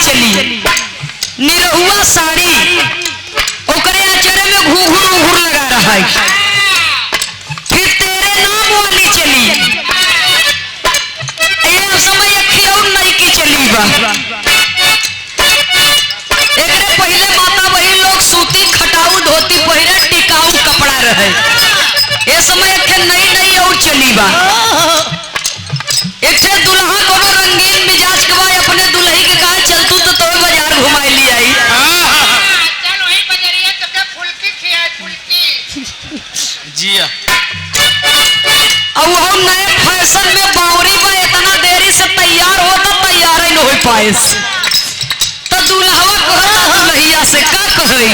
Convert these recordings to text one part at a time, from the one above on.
चली, निरहुआ साड़ी ओकरे आचरे में घूघूर घूघूर लगा रहा है। फिर तेरे नाम वाली चली, ये समय अखी और नई की चली बा। एकरे पहले माता बहन लोग सूती खटाऊ धोती पहिरे टिकाऊ कपड़ा रहे, ये समय अखे नई नई और चली बा। एक से दुल्हा कोनो रंगीन मिजाज के भाई अपने दुल्ही के कहा चलतू तो बाजार घुमाई ली आई। चल वही बजरिया तो के फुलकी खिया फुलकी जिया। अब वो नए फैशन में बावरी बा इतना देरी से तैयार हो तो तैयार ही न हो पाए तो दुल्हवा कहता दुल्हिया से का कही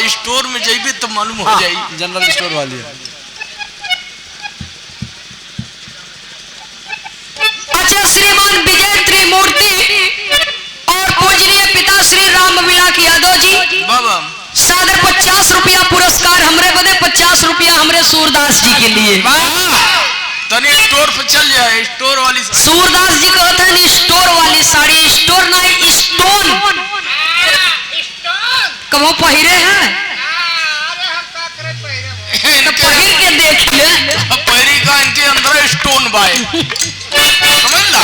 स्टोर में जाइए तो मालूम हो जाए। जनरल स्टोर वाली है। अच्छा श्रीमान विजय त्रिमूर्ति और पूजनीय पिता श्री राम विलास यादव जी बाबा सादर 50 रुपया पुरस्कार हमरे बदे 50 रुपया हमरे सूरदास जी के लिए। तनी स्टोर पे चल जाए। स्टोर वाली सूरदास जी कहते हैं स्टोर वाली साड़ी, स्टोर नहीं स्टोन कबो पहिरे हैं तो पहिर के देख ले। पहिरी का इनके अंदर स्टोन बाय समझ ला।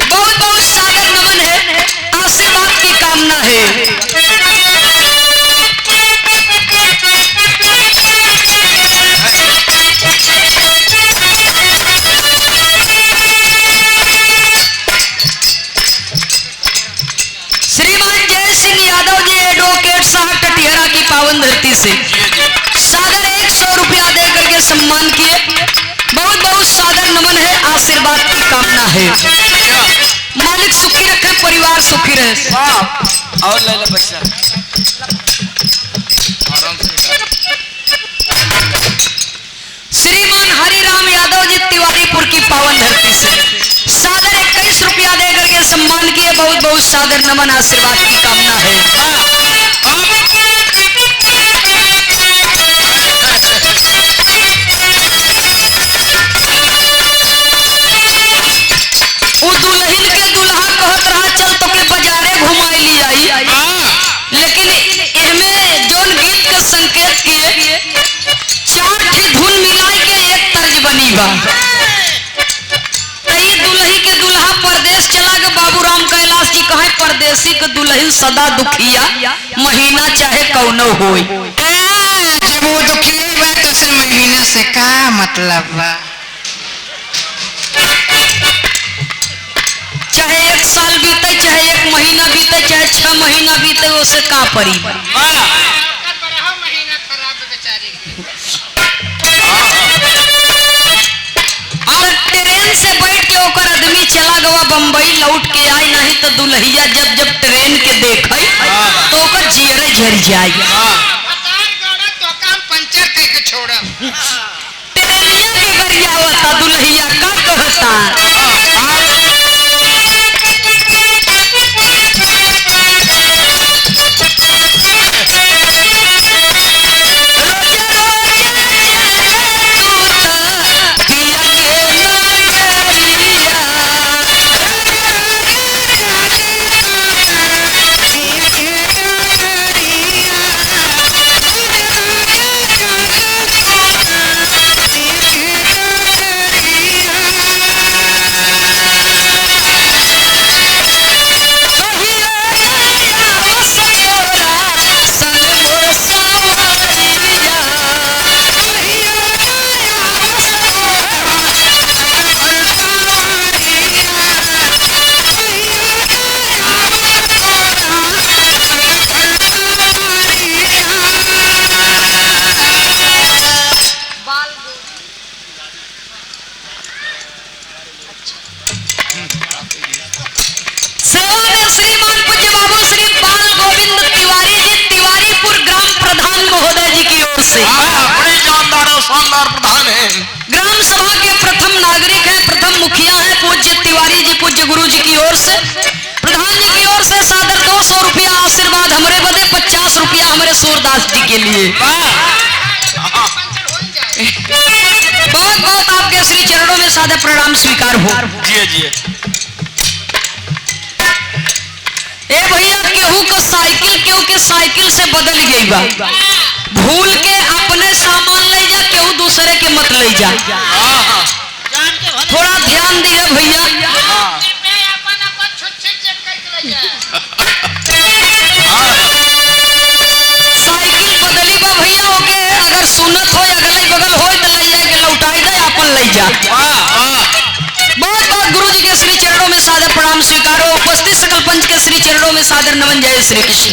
बहुत बहुत सादर नमन है, आशीर्वाद की कामना है। श्रीमान जय सिंह यादव जी एडवोकेट साहब टटियारा की पावन धरती से सादर 100 रुपया दे करके सम्मान किए। बहुत बहुत सादर नमन है, आशीर्वाद की कामना है। मालिक सुखी रखे, परिवार सुखी रहे। और ले ले बच्चा श्रीमान हरिराम यादव जी तिवारीपुर की पावन धरती से सादर 21 रुपया दे करके सम्मान किए। बहुत बहुत सादर नमन, आशीर्वाद की कामना है। वो दुल्हन के दुल्हा कहत रहा चल तो के बाजारे घुमाई ली आई, लेकिन इनमें जोन गीत के संकेत किए 4 धुन मिलाई के एक तर्ज बनी बा। दुल्ही के दुल्हा परदेश चला गया। बाबूराम कैलाश जी कहे परदेसी के दुल्हन सदा दुखिया, महीना चाहे कौनो होई। जब वो दुखिया बा तो से महीने से का मतलब बा? चाहे 1 साल बीते, चाहे 1 महीना बीते, चाहे 6 महीना बीते, उसे का परी। और ट्रेन से बैठ के ओकर बम्बई लौट के आई, नहीं तो दुल्हिया जब जब ट्रेन के देखे तो ओकर जियरे झर जाए। तो काम पंचर करके छोड़ा। ट्रेनिया के गरिया होता दुल्हिया का कहता। ग्राम सभा के प्रथम नागरिक हैं, प्रथम मुखिया है पूज्य तिवारी जी, पूज्य गुरु जी की ओर से, प्रधान जी की ओर से सादर 200 रुपया आशीर्वाद हमारे बदे, 50 रुपया हमारे सूरदास जी के लिए। बहुत बहुत आपके श्री चरणों में सादर प्रणाम स्वीकार हो। जी जी। ए भैया केहू को साइकिल, केहू के साइकिल से बदल गई बा, भूल के अपने सामान ले जा, केहू दूसरे के मत ले जा। थोड़ा ध्यान दिए भैया। साइकिल बदली बा भैया, ओके अगर सुनत हो अगले बगल हो तो ले जाए के लौटाई दे, अपन ले जा। बहुत बहुत गुरु जी के श्री चरणों में सादर प्रणाम स्वीकारो। उपस्थित सकल पंच के श्री चरणों में सादर नमन। जय श्री कृष्ण।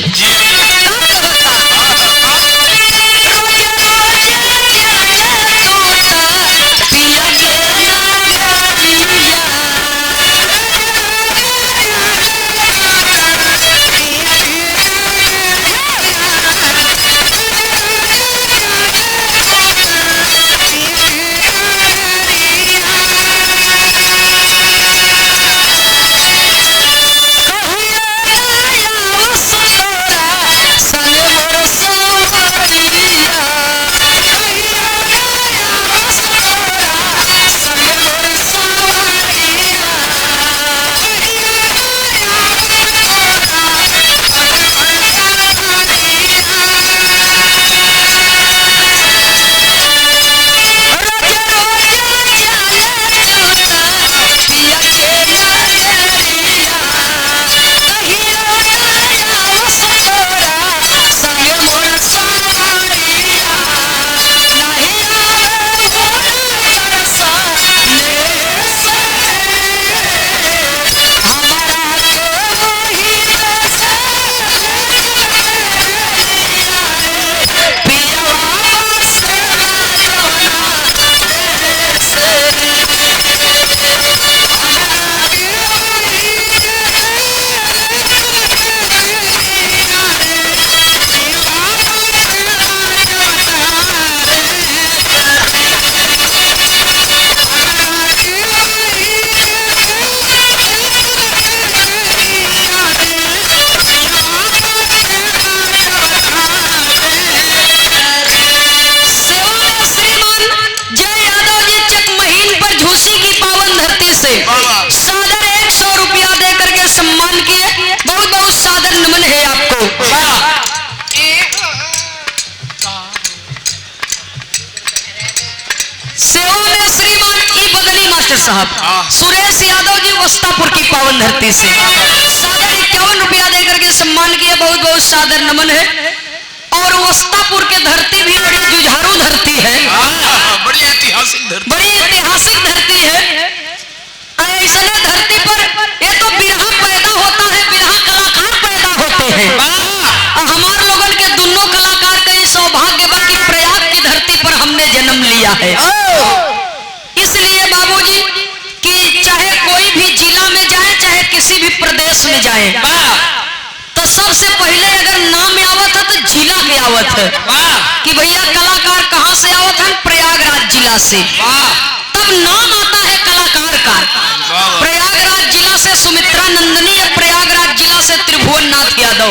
सादर 100 रुपया दे करके सम्मान किए। बहुत बहुत सादर नमन है आपको। सेवा में श्रीमान ई बदली मास्टर साहब सुरेश यादव जी वस्तापुर की पावन धरती से सादर 51 रुपया दे करके सम्मान किए। बहुत बहुत सादर नमन है। और वस्तापुर के धरती भी बड़ी जुझारू धरती है, बड़ी ऐतिहासिक धरती, बड़ी ऐतिहासिक धरती है। ऐसे धरती पर ये तो बिरहा पैदा होता है, बिरहा कलाकार पैदा होते हैं। हमार लोगन के दोनों कलाकार का ये सौभाग्य बा कि प्रयाग की धरती पर हमने जन्म लिया है। इसलिए बाबूजी कि चाहे कोई भी जिला में जाए, किसी भी प्रदेश में जाए तो सबसे पहले अगर नाम आवत है तो जिला के आवत है कि भैया कलाकार कहाँ से आवत है, प्रयागराज जिला से। तब नाम आता है कलाकार का। प्रयागराज जिला से सुमित्रा नंदनी और प्रयागराज जिला से त्रिभुवन नाथ यादव,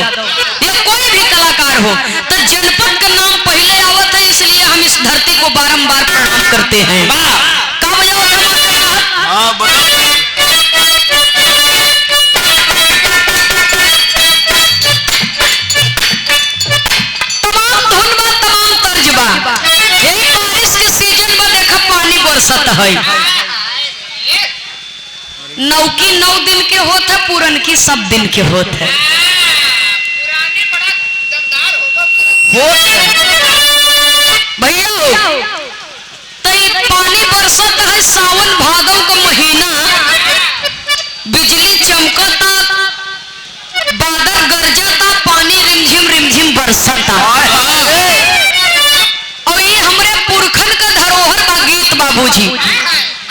या कोई भी कलाकार हो तो जनपद का नाम पहले आवत है। इसलिए हम इस धरती को बारंबार प्रणाम करते हैं। का बजावत है माता? हाँ बताओ। यही बारिश के सीजन में देखा पानी बरसत है। नौकी 9 दिन के होत है, पूरन की सब दिन के होत है। भैया तो पानी बरसत है, सावन भादव का महीना, बिजली चमकता, बादल गरजता, पानी रिमझिम बरसता। और ये हमरे पुरखन का धरोहर बा गीत बाबूजी।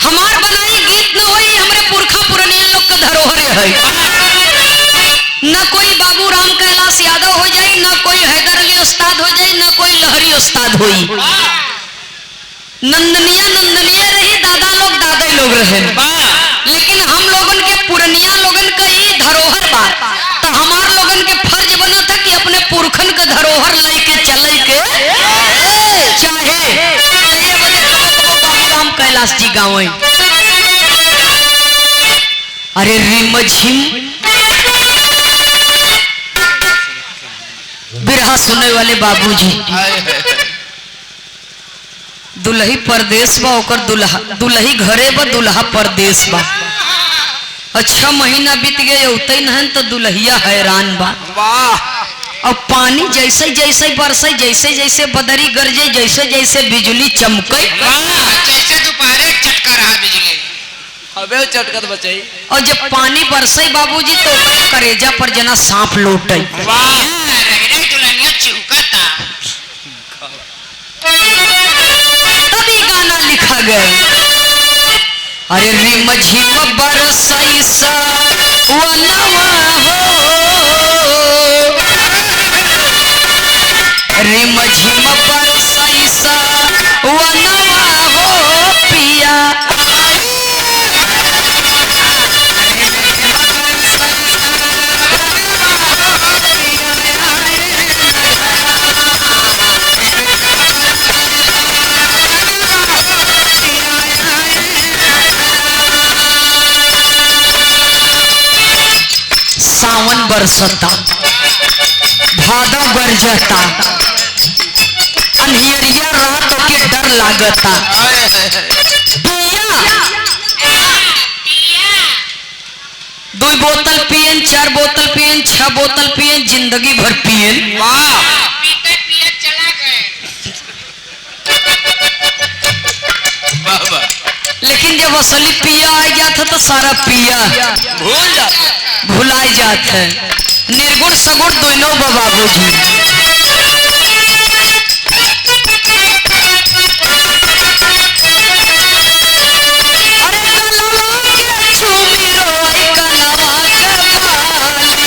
हमार बनाई गीत न होई, हमरे पुरखा पुरनिया लोग का धरोहर है। न कोई बाबू राम कैलाश यादव हो जाए, न कोई हैदर अली उस्ताद हो जाए, न कोई लहरी उस्ताद होई। नंदनिया रही, दादा लोग दादा लोग रहे। लेकिन हम लोगन के पुरनिया लोगन का ही धरोहर बा, तो हमार लोगन के फर्ज बना था कि अपने पुरखन का धरोहर लेके चले के चाहे बाबू राम कैलाश जी गाँव। अरे रिमझिम बिरहा सुनने वाले बाबूजी, दुल्ही परदेश बा, ओकर दुल्ही घरे बा, दुल्हा परदेश बा। अच्छा महीना बीत गए उतई नहीं तो दुल्हिया हैरान बा। और पानी जैसे जैसे बरसे, जैसे जैसे बदरी गरजे, जैसे जैसे बिजली चमके, जैसे दोपहर चटका रहा बिजली। अबे चटकत बचाई। और जब पानी बरसे बाबूजी तो करेजा पर जना सांप लौटे। तभी गाना लिखा गया। अरे रिमझिम बरसई सा वनवा हो, रिमझिम बरसई सा वनवा हो पिया। सावन बरसता, भादव गरजता, अन्हरिया रात के डर लागता। पिया 2 बोतल पियन, 4 बोतल पियन, 6 बोतल पियन, जिंदगी भर पियन। लेकिन जब असली पिया आ जाता तो सारा पिया भुलाई जात है। निर्गुण सगुण दोनों बाबूजी। अरे कलवा के चूमी रोई, कलवा के बाली।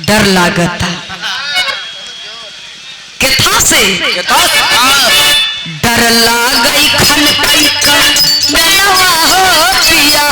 डर लागता केथा से डर लागई खन कई गलवा हो पिया।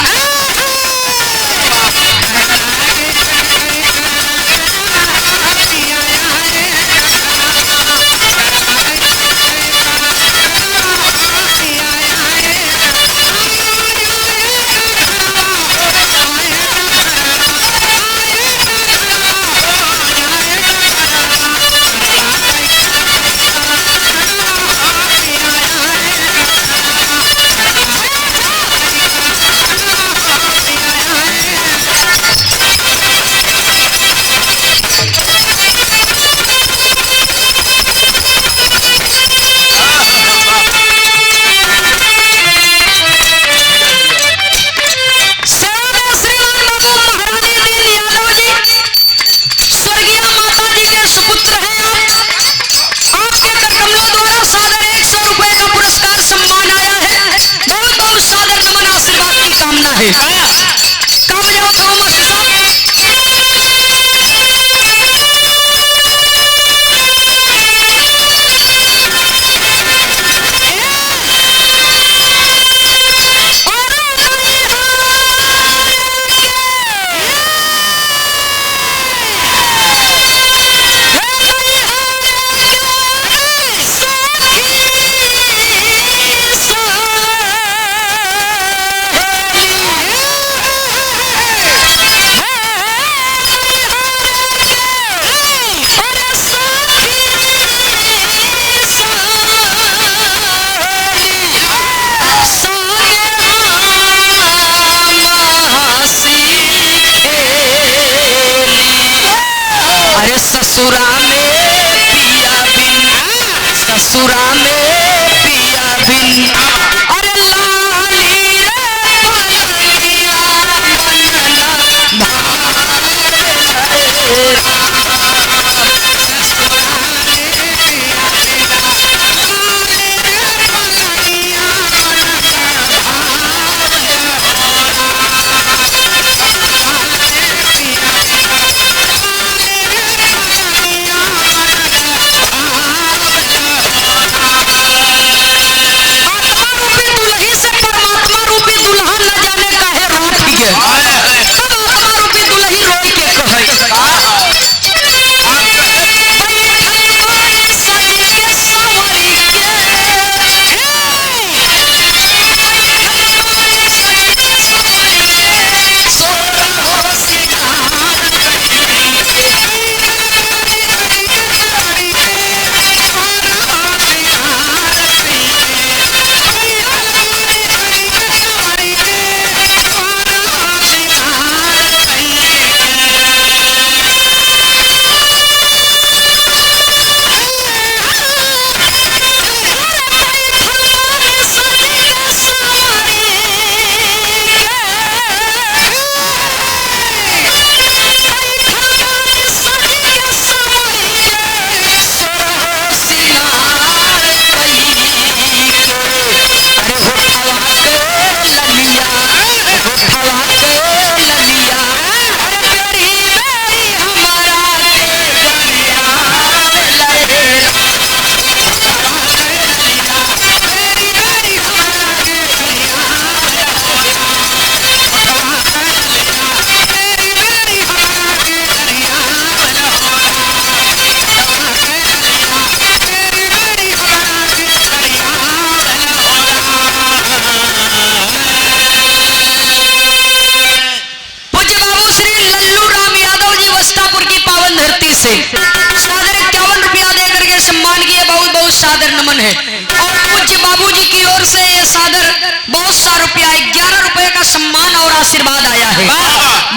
नमन है। और पूज्य बाबूजी की ओर से सादर बहुत सा रुपया 11 रुपए का सम्मान और आशीर्वाद आया है।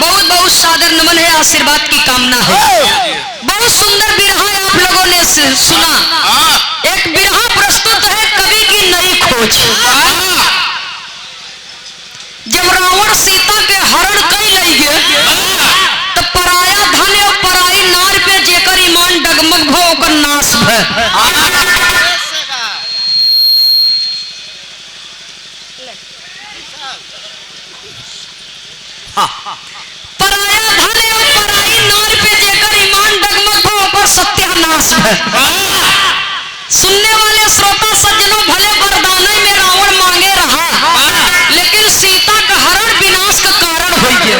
बहुत बहुत सादर नमन है, आशीर्वाद की कामना है। बहुत सुंदर बिरहा आप लोगों ने सुना। एक बिरहा प्रस्तुत है कवि की नई खोज। जब रावण सीता के हरण कई लई गए तो पराया धन और पराई नार पे जेकर ईमान डगमग भो ओकर नाश भय। पराया धन और पराई नार पे जेकर ईमान डगमग भो ओकर सत्यानाश भय। सुनने वाले श्रोता सज्जनों, भले वरदानई में रावण मांगे रहा, लेकिन सीता का हरण विनाश का कारण हो गया।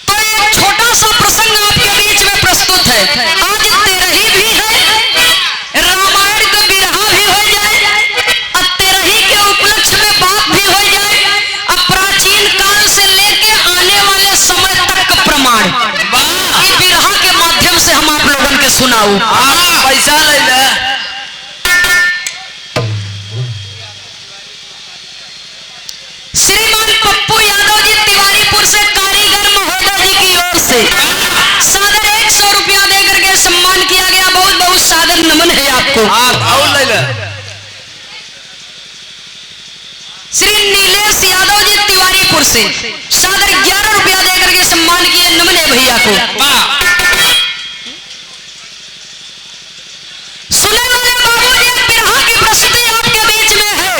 तो एक छोटा सा प्रसंग आपके बीच में प्रस्तुत है। आज तेरही भी है, रामायण का बिरहा भी हो जाए, और तेरही के उपलक्ष्य में बात भी हो जाए, अब प्राचीन काल से लेके आने वाले समय तक का प्रमाण बिरहा के माध्यम से हम आप लोगों के सुनाऊ। पैसा ले ले। श्रीमान पप्पू यादव जी तिवारीपुर से कारीगर महोदय जी की ओर से सादर 100 रुपया दे करके सम्मान किया गया। बहुत बहुत सादर नमन है आपको। और ले ले। श्री नीलेश यादव जी तिवारीपुर से सादर 11 रुपया दे करके सम्मान किए। नमन है भैया को। सुने वाले बाबूजी, बिरहा की प्रस्तुति आपके बीच में है।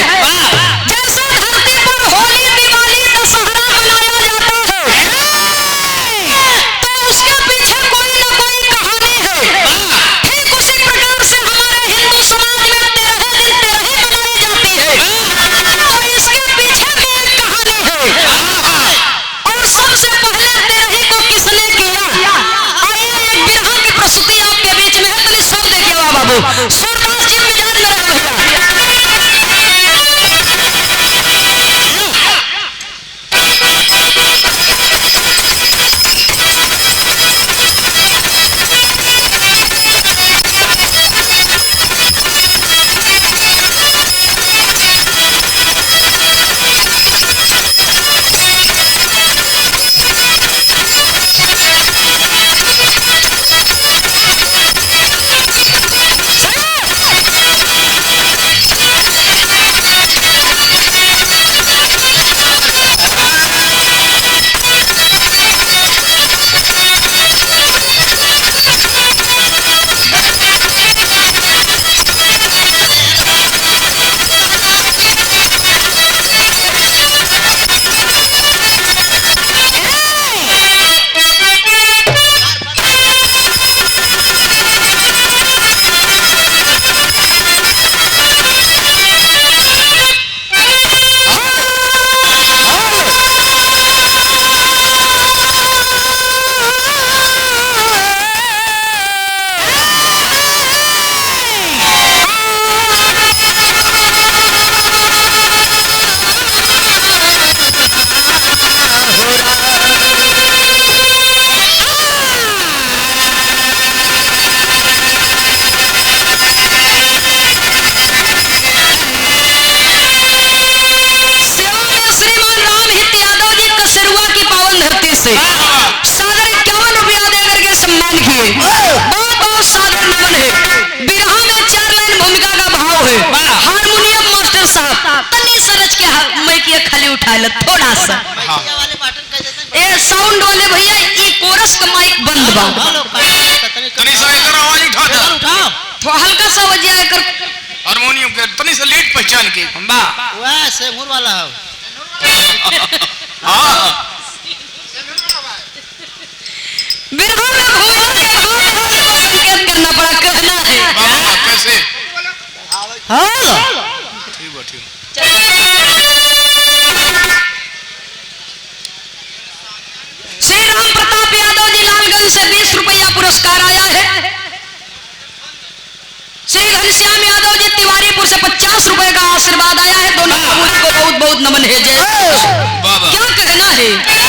जैसे धरती पर होली, दिवाली, दशहरा मनाया जाता है, तो उसके पीछे कोई ना कोई कहानी है। ठीक उसी प्रकार से हमारे हिंदू समाज में 13 दिन तेरही मनाई जाती है, तो इसके पीछे भी एक कहानी है। और सबसे पहले तेरही को किसने किया, आइए एक बिरहा की प्रस्तुति आपके बीच में है। तनी सब देखिए बाबू, सूरदास जी मिजाज में रहे भैया। थोड़ा सा ए साउंड वाले भैया ये कोरस का माइक बंद बा तनी सा इधर आवाज उठा दे तो हल्का सा बजा कर हारमोनियम के तनी सा लीड पहचान के बा वह सेमूर वाला हो हां बिरहा में भूल के संकेत करना पड़ा कहना है बाबा कैसे हां ठीक है ठीक श्री राम प्रताप यादव जी लालगंज से 20 रुपया पुरस्कार आया है। श्री घनश्याम यादव जी तिवारीपुर से 50 रुपए का आशीर्वाद आया है। दोनों बाबू को बहुत बहुत नमन है। जय बाबा क्या कहना है ना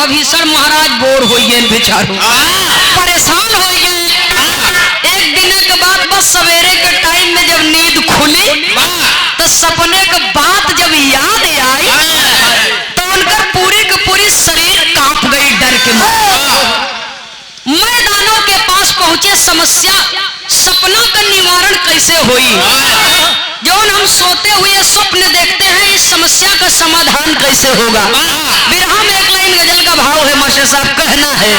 भीषण महाराज बोर हो गए बेचारो, परेशान हो गए। एक दिन के बाद बस सवेरे के टाइम में जब नींद खुली तो सपने के बात जब याद आई तो उनका पूरी की पूरी शरीर कांप गई डर के मारे। मैदानों के पास पहुंचे, समस्या सपना का निवारण कैसे हुई, जो हम सोते हुए स्वप्न देखते हैं इस समस्या का समाधान कैसे होगा। विरहा में एक लाइन गजल का भाव है मास्टर साहब, कहना है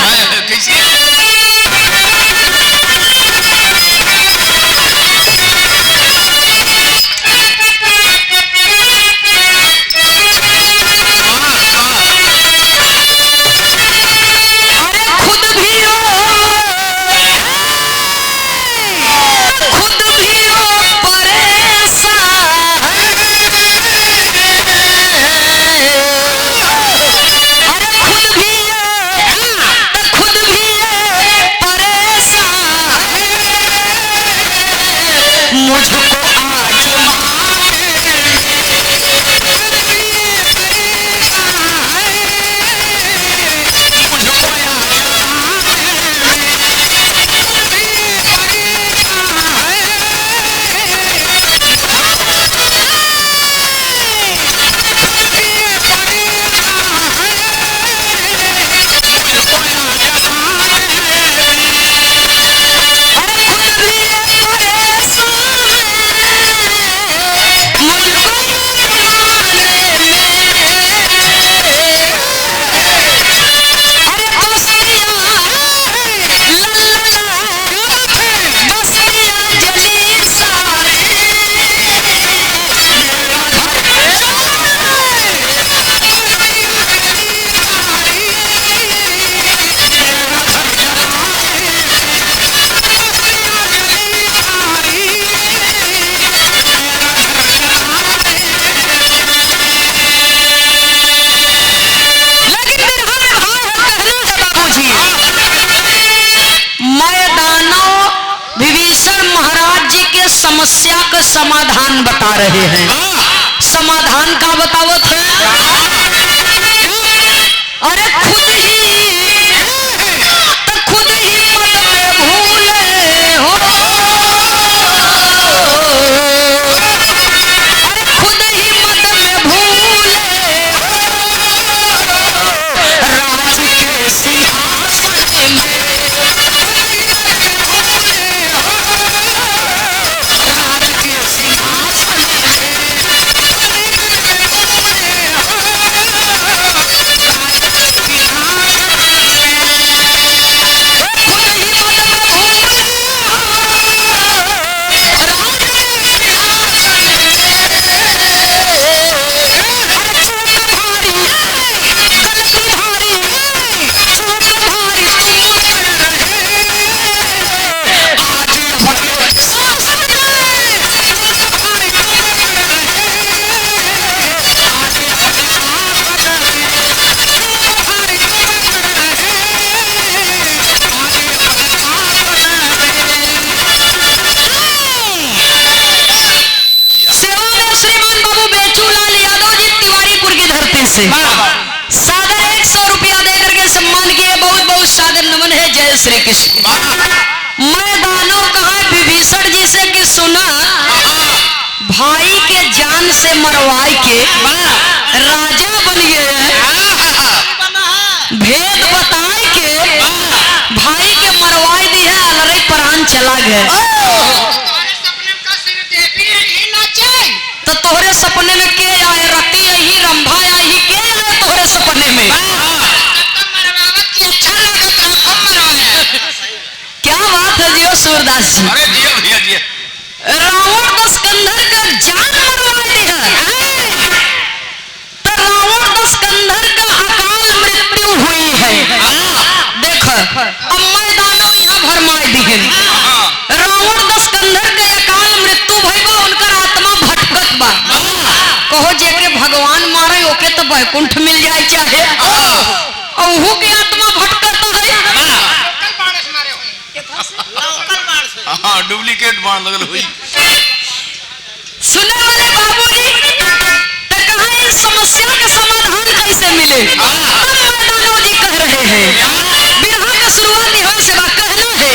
समस्या का समाधान बता रहे हैं। समाधान का बतावत है, अरे खुद ही मत में भूले हो, अरे खुद ही मत में भूले राज के सिंहासन में, सादर 100 रुपया देकर के सम्मान किए। बहुत बहुत सादर नमन है। जय श्री कृष्ण। मैं दानव कहा विभीषण जी से कि सुना, भाई के जान से मरवाई के राजा बन गए, भेद बताए के भाई के मरवाई दी है, अलरे प्राण चला गए। तो तोहरे सपने में के आए, रति यही रंभा यही के आए तोहरे सपने में? क्या बात है जियो सूरदास जी। अरे जियो भैया जियो। रावण दस कंधर का जान मरवाई है, तो रावण दस कंधर का अकाल मृत्यु हुई है। देख अब मैदानों यहाँ भरमाई दी है। रावण दस कंधर के अकाल मृत्यु भइबा, उनका आत्मा भटकत बा। कहो जेके भगवान मारे ओके तो वैकुंठ मिल जाए चाहे, अहू के आत्मा भटकत है। हाँ डुप्लीकेट बाण लगल हुई। सुने वाले बाबूजी, तो कहा इस समस्या का समाधान कैसे मिले? मैदानों जी रहे हैं। बिरहा का शुरुआत यहाँ से बा कहना है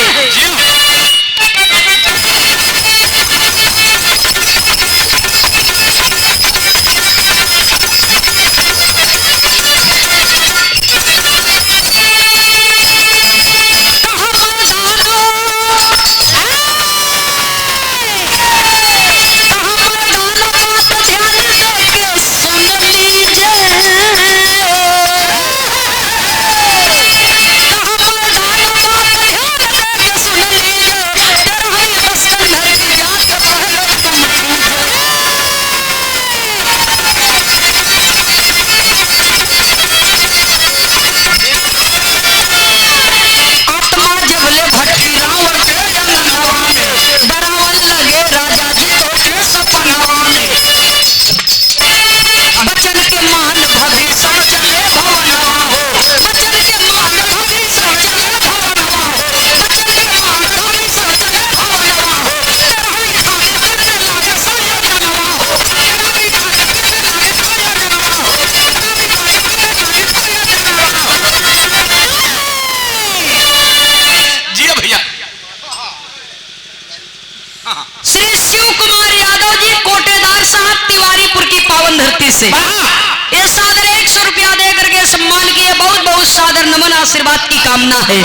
श्री शिव कुमार यादव जी कोटेदार साहब तिवारीपुर की पावन धरती से ये सादर 100 रुपया दे करके सम्मान किए। बहुत बहुत सादर नमन आशीर्वाद की कामना है।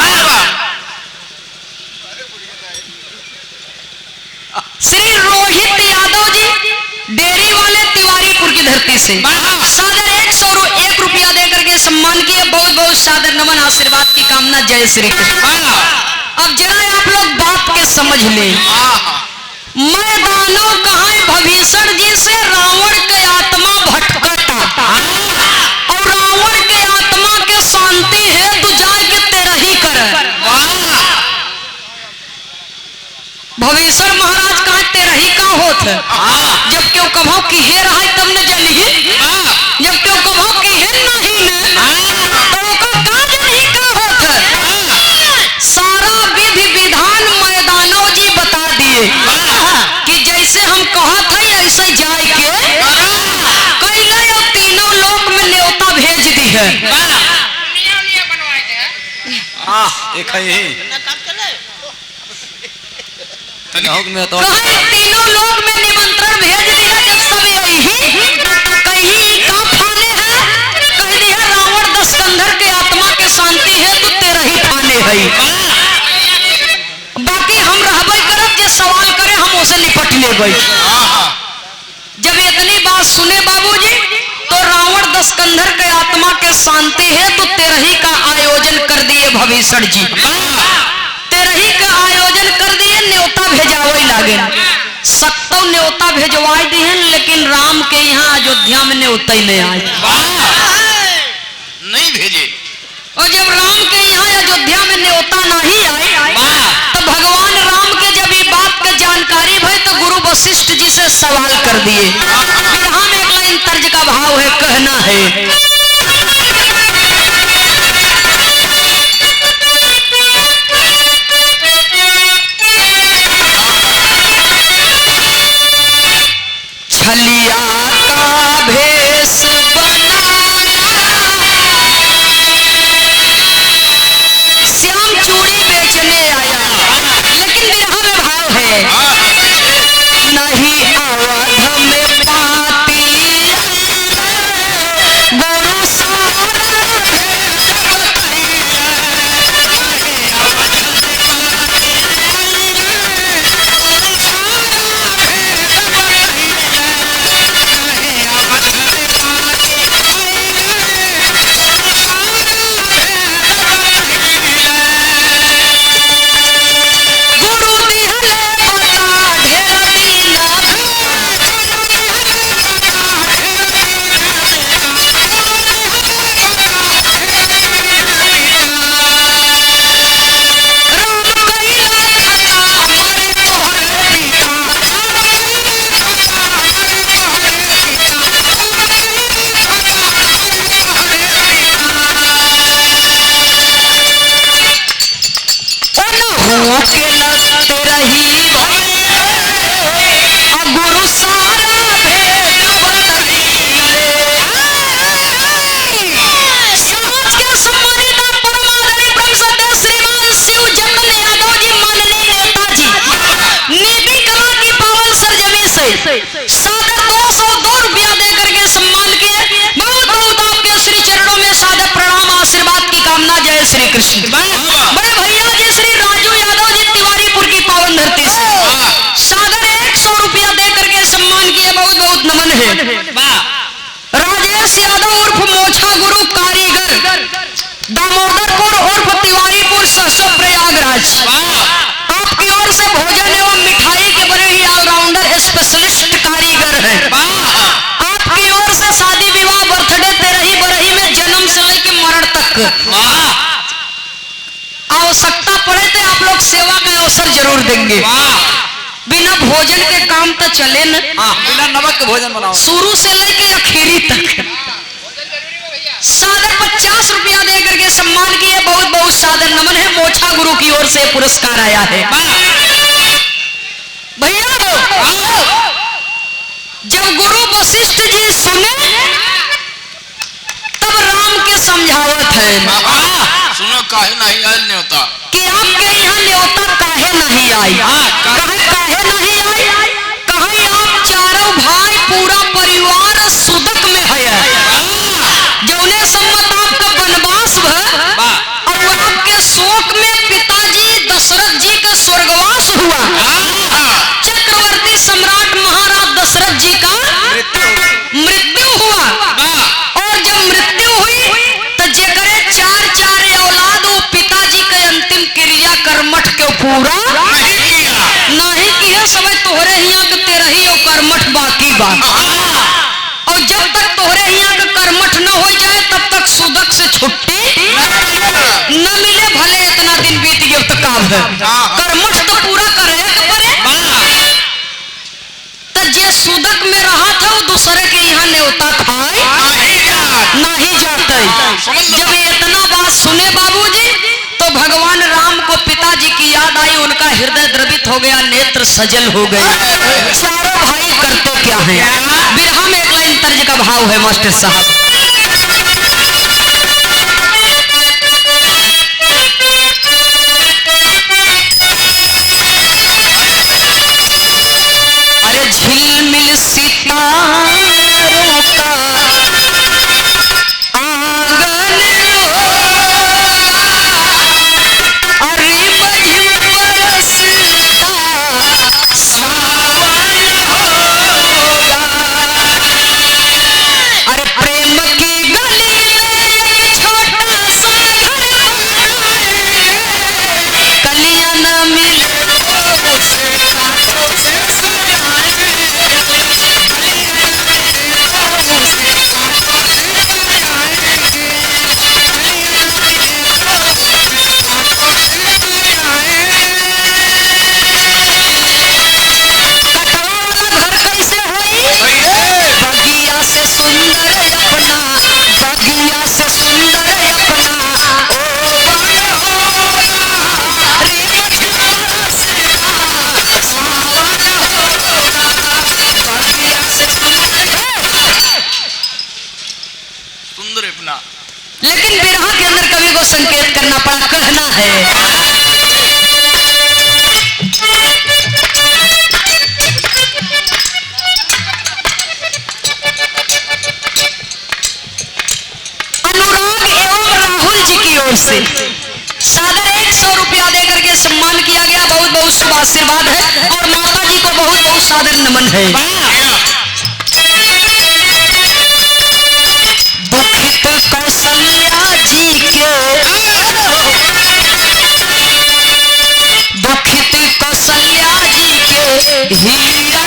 श्री रोहित यादव जी डेरी वाले तिवारीपुर की धरती से सादर 101 रुपया दे करके सम्मान किए। बहुत बहुत सादर नमन आशीर्वाद की कामना। जय श्री कृष्ण। अब जरा आप लोग बात के समझ ले। मैं दानव कहाँ भविष्य जी से रावण के आत्मा भटकता और रावण के आत्मा के शांति है तू जाके तेरा ही कर। भविष्य महाराज कहा तेरा ही का होत जब क्यों कहो कि हे रहा तब न जली जब क्यों कहो कि हे नहीं तो काज नहीं का होत। सारा विधि विधान मैं दानव जी बता दिए कि जैसे हम कहा था ऐसे जाए के कैले और तीनों लोक में न्योता भेज दी है। एक है तो तीनों लोग में निमंत्रण भेज दिया। जब सब यही कहीं का फाने है कह दिया रावण दशकंधर के आत्मा के शांति है तो तेरा ही फाने है। बाकी हम रहबे करब जे सवाल करे हम उसे निपट लेबै। जब इतनी बात सुने बाबूजी तो रावण दशकंधर के आत्मा के शांति है तो तेरही का आयोजन कर दिए भविष्य जी। तेरही का आयोजन कर दिए। न्योता भेजावे लागे सकतो न्योता भेजवाई दिए लेकिन राम के यहाँ अयोध्या में न्योता ही नहीं आए नहीं भेजे। और जब राम के यहाँ अयोध्या में न्योता नहीं आए तो भगवान राम के जब ये बात का जानकारी भई तो गुरु वशिष्ठ जी से सवाल कर दिए। बिरहा में एक लाइन तर्ज का भाव है कहना है छलिया का भेष श्याम चूड़ी बेचने आया। लेकिन बिरहा में भाव है नहीं अवध में पाती गुरु आपकी ओर से भोजन एवं मिठाई के बड़े ही ऑलराउंडर स्पेशलिस्ट कारीगर हैं। आपकी ओर से शादी विवाह बर्थडे तेरही बरही में जन्म से लेकर मरण तक आवश्यकता पड़े तो आप लोग सेवा का अवसर जरूर देंगे। बिना भोजन के काम तो चले न। बिना नमक के भोजन बनाओ। शुरू से लेके आखिरी तक सादर 50 रुपया दे करके सम्मान किए। बहुत बहुत सादर नमन है। मोछा गुरु की ओर से पुरस्कार आया है। भैया जब गुरु वशिष्ठ जी सुने तब राम के समझावत है सुनो काहे नहीं आयल न्योता कि आपके यहाँ न्योता काहे नहीं आई। काहे नहीं आई? कहे आप चारों भाई पूरा परिवार सुदक में है। जौने सम्मत आपका वनवास और आपके शोक में पिताजी दशरथ जी का स्वर्गवास हुआ। चक्रवर्ती सम्राट महाराज दशरथ जी का मृत्यु हुआ। और जब मृत्यु हुई तो जेकरे चार चार औलाद वो पिताजी के अंतिम क्रिया कर्मठ के पूरा नहीं किया। समय तोहरे यहाँ के 13 कर्मठ बाकी बा। और जब तक तोहरे यहाँ के कर्मठ न हो जाए तब तक सुदक से छुट्टी न मिले। भले इतना दिन बीत गया तो काम है। कर्मठ तो पूरा करे तो जे सुदक में रहा था वो दूसरे के यहाँ न्योता खाए नहीं जाते। जब इतना बात सुने बाबूजी तो भगवान राम को पिताजी की याद आई। उनका हृदय द्रवित हो गया, नेत्र सजल हो गए। चारों भाई करते क्या हैं? बिरहा में एक लाइन तर्ज का भाव है मास्टर साहब। अरे झिलमिल सितारों का आंगन अरे मझिम बरसता सावन होगा। अरे प्रेम की गली में एक छोटा सा घर बनाए। कलियां न मिले उसे कांटों से सजाए। लेकिन बिरहा के अंदर कवि को संकेत करना पड़ा, कहना है अनुराग एवं राहुल जी की ओर से सादर 100 रुपया देकर के सम्मान किया गया। बहुत बहुत शुभ आशीर्वाद है और माता जी को बहुत बहुत सादर नमन है। दुखित कौशल्या जी के दुखित कौशल्या जी के हीरा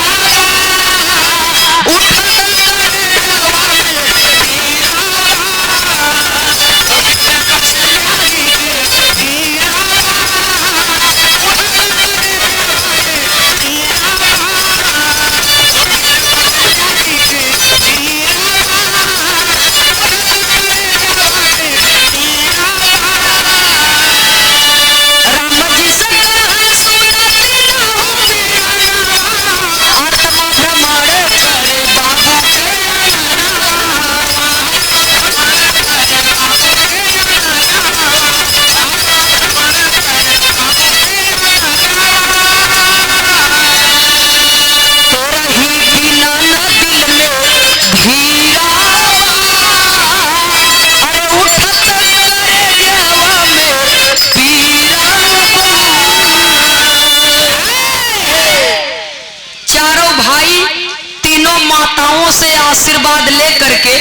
से आशीर्वाद लेकर के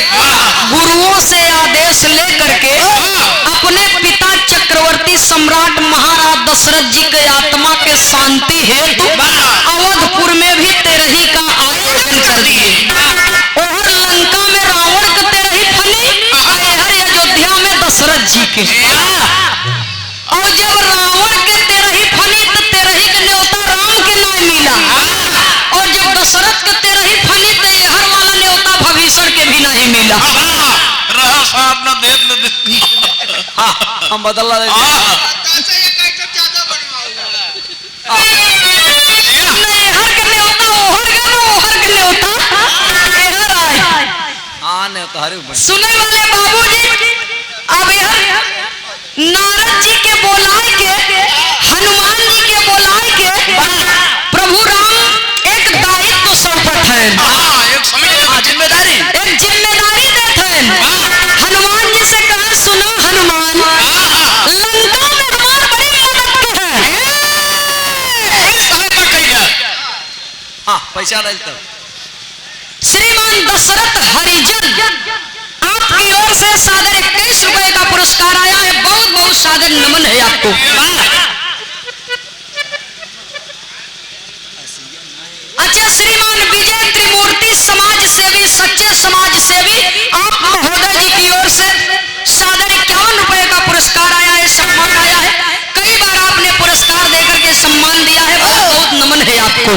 गुरुओं से आदेश लेकर के अपने पिता चक्रवर्ती सम्राट महाराज दशरथ जी के आत्मा के शांति हेतु अवधपुर में भी तेरही का आयोजन कर दिए। और लंका में रावण के तेरही फनी और अयोध्या में दशरथ जी के। और जब रावण के तेरही फनी तो तेरही के न्योता राम के नाम मिला। और जब दशरथ के तेरही फनी तो हर वाला न्योता भविष्य के भी नहीं मिला। रहा साहब न देव न देव। हाँ हम बदल रहे सुने वाले बाबूजी अब नारद जी के बोलाए के हनुमान जी के बोलाए के प्रभु राम एक दायित्व सौंपत है। एक जिम्मेदारी देते हैं। हनुमान जी से कहा सुनो हनुमान लंका में हमार बड़ी मदद के है। हाँ पैसा डाल तो श्रीमान दशरथ हरिजन आपकी ओर से सादर 21 रुपए का पुरस्कार आया है। बहुत बहुत सादर नमन है आपको। अच्छा श्रीमान विजय त्रिमूर्ति समाज सेवी सच्चे समाज सेवी आप महोदय जी की ओर से सादर 51 रुपए का पुरस्कार आया है, सम्मान आया है। कई बार आपने पुरस्कार देकर के सम्मान दिया है। बहुत बहुत नमन है आपको।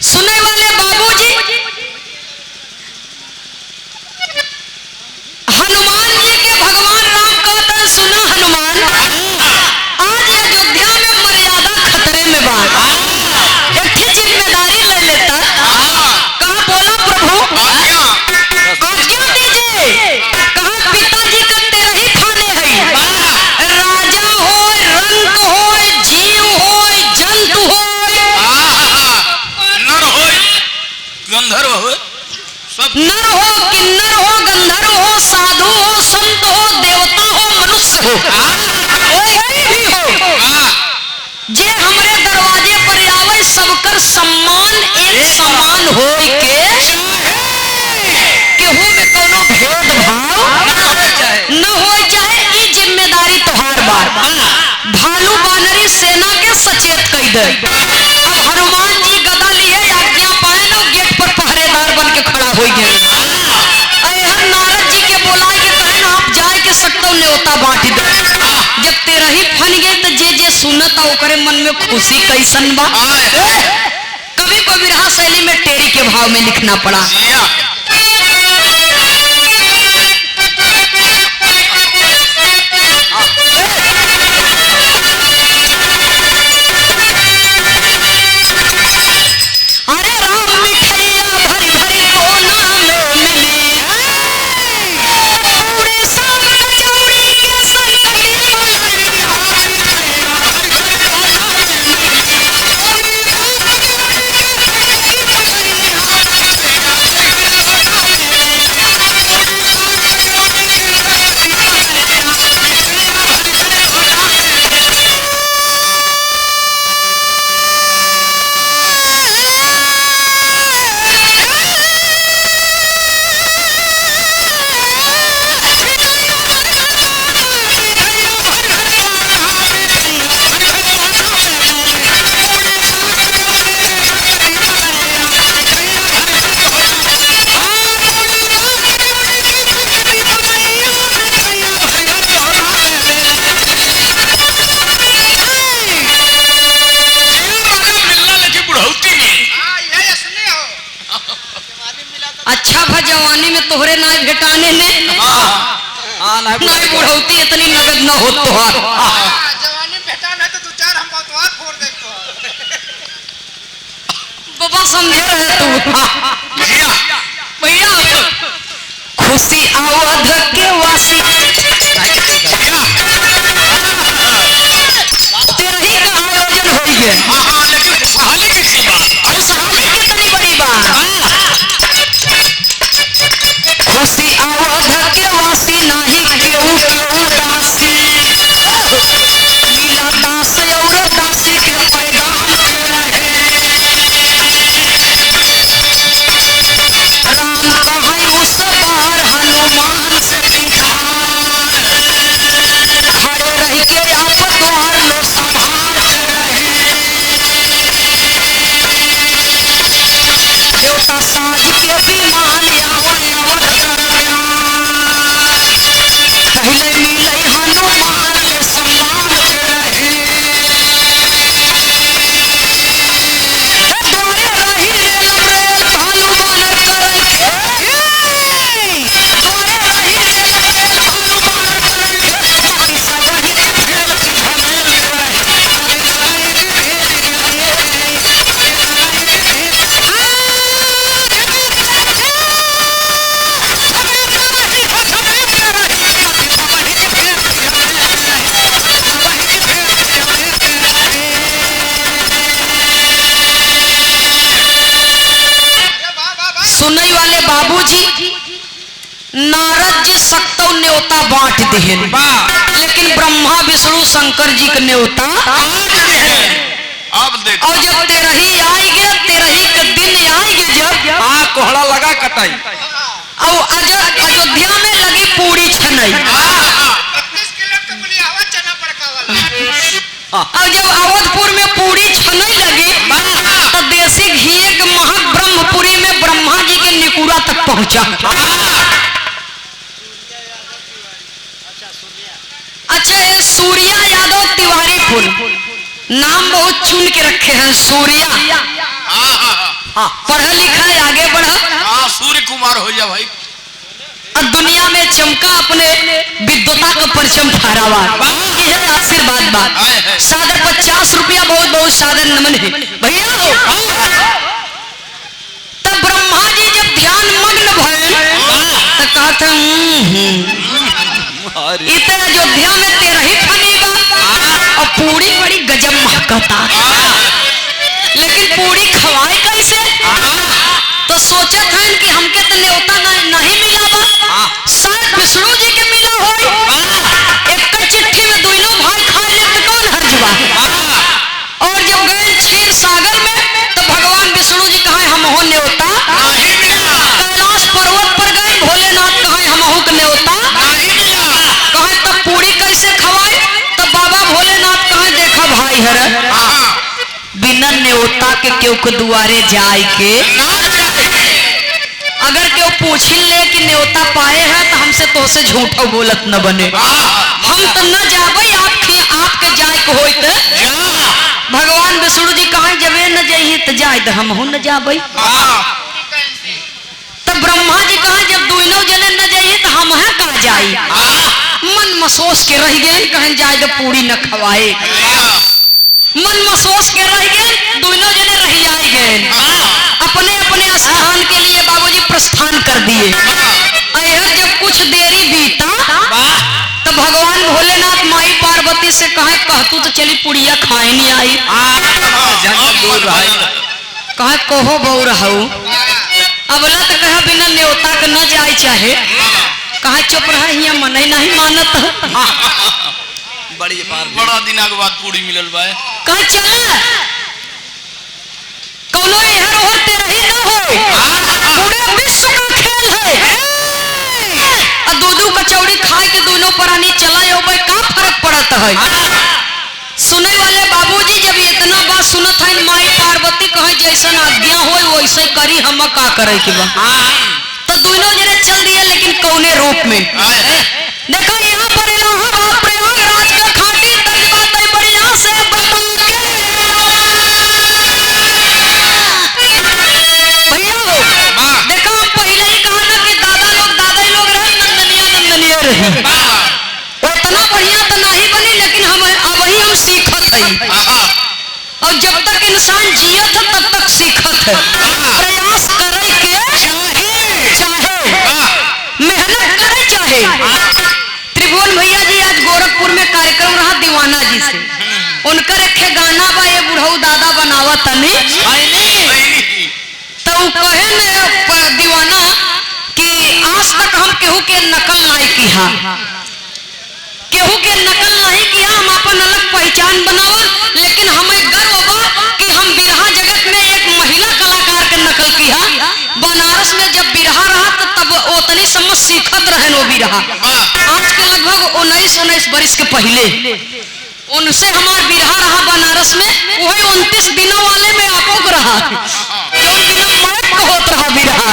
सुने वाले बाबूजी हनुमान जी के भगवान राम कहते हैं सुना हनुमान आज अयोध्या में मर्यादा खतरे में बा। एक जिम्मेदारी ले लेता। कहा बोला प्रभु आज्ञा दीजिए। कहा पिताजी का तेरही थाने है। राजा हो रंक हो जीव हो जंतु हो गंधर्व हो सब नर हो किन्नर हो गंधर्व हो साधु हो संत हो देवता हो मनुष्य हो कोई भी हो जे हमरे दरवाजे पर आवे सबकर सम्मान एक समान हो के केहू में कोनो भेदभाव न हो चाहे ई जिम्मेदारी तोहार बार भालू बानरी सेना के सचेत कई दे। अब हनुमान जी गदा लिए आज्ञा पाए ना गेट पर पहरेदार बन के खड़ा हो गए। नारद जी के बोलाए के कहे ना आप जाए के सकते न्योता बांट दे। जब तेरही फन गए तो जे जे सुनत ओकरे मन में खुशी कैसन बा। कभी को विरहा शैली में टेरी के भाव में लिखना पड़ा। अरे राम मिठाइया भरी भरी कोना में मिली पूरे साग कचौड़ी के संगति अच्छा भा जवानी में तोहरे ना भेटाने ने नहीं बुढ़ौती इतनी नगद न हो तोहार। जवानी भेटा ना तो दो चार हम बतवा फोड़ दे तो बाबा समझे रहे तू भैया खुशी अवध के वासी तेरही का आयोजन हो गया। लेकिन सहाली की बात सहाली कितनी बड़ी बात। खुशी अवध के वासी नहीं केहू केहू दासी लीला दास और दासी के पैगाम राम कहे उस बार हनुमान से दिखा न्योता बांट दिहन, लेकिन ब्रह्मा विष्णु शंकर जी के न्योता अब देखो और जब तेरही आएगे, तेरही के दिन आएगे जब हाँ कोहड़ा लगा कटाई और अयोध्या में लगी पूरी छनई, और जब अवधपुर में पूरी छनई लगी तो देसी घी के महक ब्रह्मपुरी में ब्रह्मा जी के निकुरा तक पहुंचा। अच्छा, ये सूर्या यादव तिवारी फुल नाम बहुत चुन के रखे हैं। सूर्या हाँ पढ़ा लिखा है, आगे बढ़ा हाँ सूर्य कुमार हो जा भाई। और दुनिया में चमका, अपने विद्वता का परचम फहरावा, ये है आशीर्वाद बात। सादर 50 रुपया बहुत बहुत सादर नमन है भैया। तब ब्रह्मा जी जब ध्यान मग्न भय तो कहते इतना अयोध्या में तेरही फनेगा और पूरी बड़ी गजब महकता, लेकिन पूरी खवाए कैसे? तो सोचत हैं कि हमके तो न्योता नहीं मिला बा, शायद विष्णु जी के मिला हो। एक चिट्ठी में दोनों भाई खा ले तो कौन हर्जवा। और जब गए क्षीर सागर में तो भगवान विष्णु जी कहा हमहो न्योता नहीं मिला, कैलाश पर्वत पर गए, भोलेनाथ कहा हमहू के न्योता नहीं मिला। कहा तब पूरी कैसे खवाए? तब बाबा भोलेनाथ कहा देखा भाई हर बिना न्योता के क्यों के दुआरे जाए के, अगर क्यों पूछ ले कि न्योता पाए हैं तो हमसे तो से झूठा बोलत न बने। हम तो न जाबे, आपके जाए को होई तो भगवान विष्णु जी कहा जबे न जाइए तो जाए तो हमहू न जाबे। तब ब्रह्मा जी कहा जब दोनों जने न जाइए तो हम है कहा जाए। मन महसूस के रह गए, कहें जाए तो पूरी न खवाए। मन महसूस के रह गए, दोनों जने रह आए गए, अपने अपने स्थान के लिए बाबूजी प्रस्थान कर दिए। जब कुछ देरी बीता तो भगवान भोलेनाथ माई पार्वती से कहे कहतू तो चली पुड़िया खाए नहीं आई। कहे कहो बहु रहू अबला तो कहा बिना न्योता के न जाए चाहे, कहा चुप रहा हिया मन नहीं मानत। बड़ा दिना के बाद पूरी मिलल बा, कहा चला कौनो इहर ओहर तेरही न हो, पूरे विश्व का खेल है। और दूधू कचौड़ी खाए के दोनों प्राणी चला होबे का फर्क पड़त है? सुने वाले बाबूजी जब इतना बात सुनत है, माई पार्वती कहे जैसन आज्ञा हो वैसे करी, हम का करे के बा। तो दोनों जने चल दिए, लेकिन कौने रूप में? देखो यहाँ पर इलाहाबाद प्रयागराज का खाटी तर्ज बात है बढ़िया से बता के भैया हो। देखो हम पहले ही कहा था कि दादा लोग रहे नंदनिया रही, उतना बढ़िया तो नहीं बनी, लेकिन हम अब ही हम सीखत है। और जब तक इंसान जियत है तब तक सीखत है, प्रयास करे के चाहे, मेहनत करे चाहे। त्रिभुवन भैया जी आज गोरखपुर में कार्यक्रम रहा दीवाना जी से, उनकर एक गाना बा ये बुढ़ऊ दादा बनावा तनी, तो कहे न दीवाना कि आज तक हम केहू के नकल नहीं किया, केहू के नकल नहीं किया, हम अपन अलग पहचान बनावा, लेकिन हमें गर्व बा कि हम बिरहा जगत में एक महिला कलाकार के नकल किया। बनारस में जब बिरहा रहा तो तब उतनी समझ सीखत रहे वो बिरहा, आज के लगभग 19 बरिस के पहले उनसे हमार बिरहा रहा बनारस में, वही 29 दिनों वाले में आपो को रहा जो बिना माइक का होत रहा बिरहा,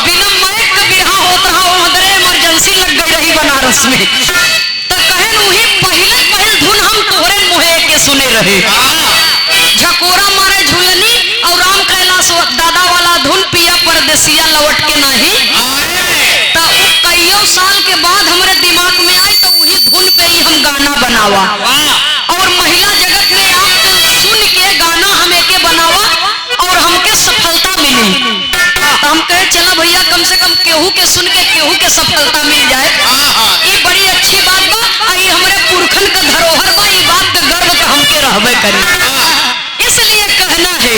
बिना माइक का बिरहा होत रहा, उधर इमरजेंसी लग गई रही बनारस में। तो कहे वही पहले धुन हम तोहरे मुहे के सुने रहे, झकोरा मारे झुलनी और राम कैलाश दादा वाला धुन पिया परदेसिया लौट के नहीं। तो कईयों साल के बाद हमारे दिमाग में आई तो वही धुन पे ही हम गाना बनावा, और महिला जगत में आपके सुन के गाना हमें के बनावा और हमके सफलता मिली। तो हम कहे चला भैया कम से कम केहू के सुन के केहू के सफलता मिल जाए, ये बड़ी अच्छी बात बा। ये हमारे पुरखन का धरोहर बा, ये बात का गर्व तो हमके रहबे करे, इसलिए कहना है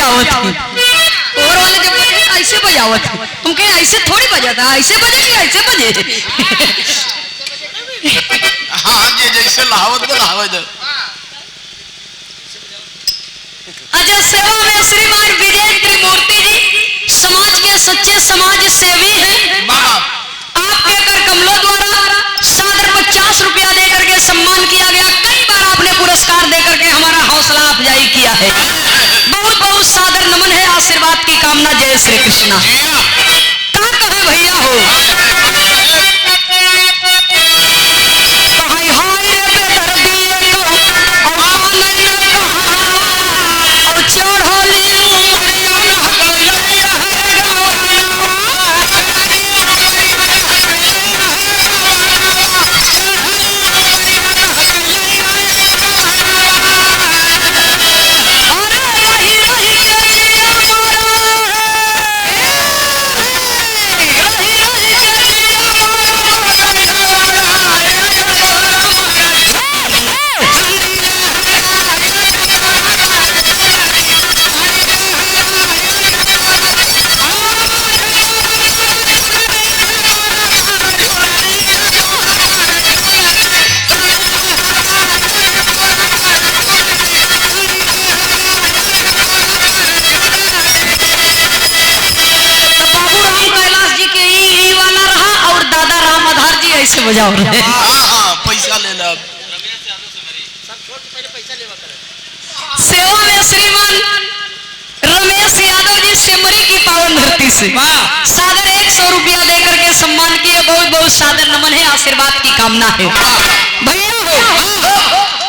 बजावत थी और वाले जब बजे ऐसे बजावत थी तुम कहे ऐसे थोड़ी बजाता ऐसे बजे कि ऐसे बजे हाँ जे जैसे लावत बलावत अच्छा सेवा में श्रीमान विजय त्रिमूर्ति जी समाज के सच्चे समाज सेवी हैं आपके कर कमलों द्वारा सादर 50 रुपया देकर के सम्मान किया गया कई बार आपने पुरस्कार देकर के हमारा हौसला अफजाई किया है बहुत बहुत सादर नमन है आशीर्वाद की कामना जय श्री कृष्णा कहाँ कहे भैया हो कहीं हाय रे बेदर्दी को और आनंद कहाँ और चढ़ोली ऐसे बजाओ रहे पैसा ले लब सेवा में श्रीमान रमेश यादव जी सेमरी की पावन धरती से सादर 100 रुपया देकर के सम्मान किए बहुत बहुत सादर नमन है आशीर्वाद की कामना है भैया हो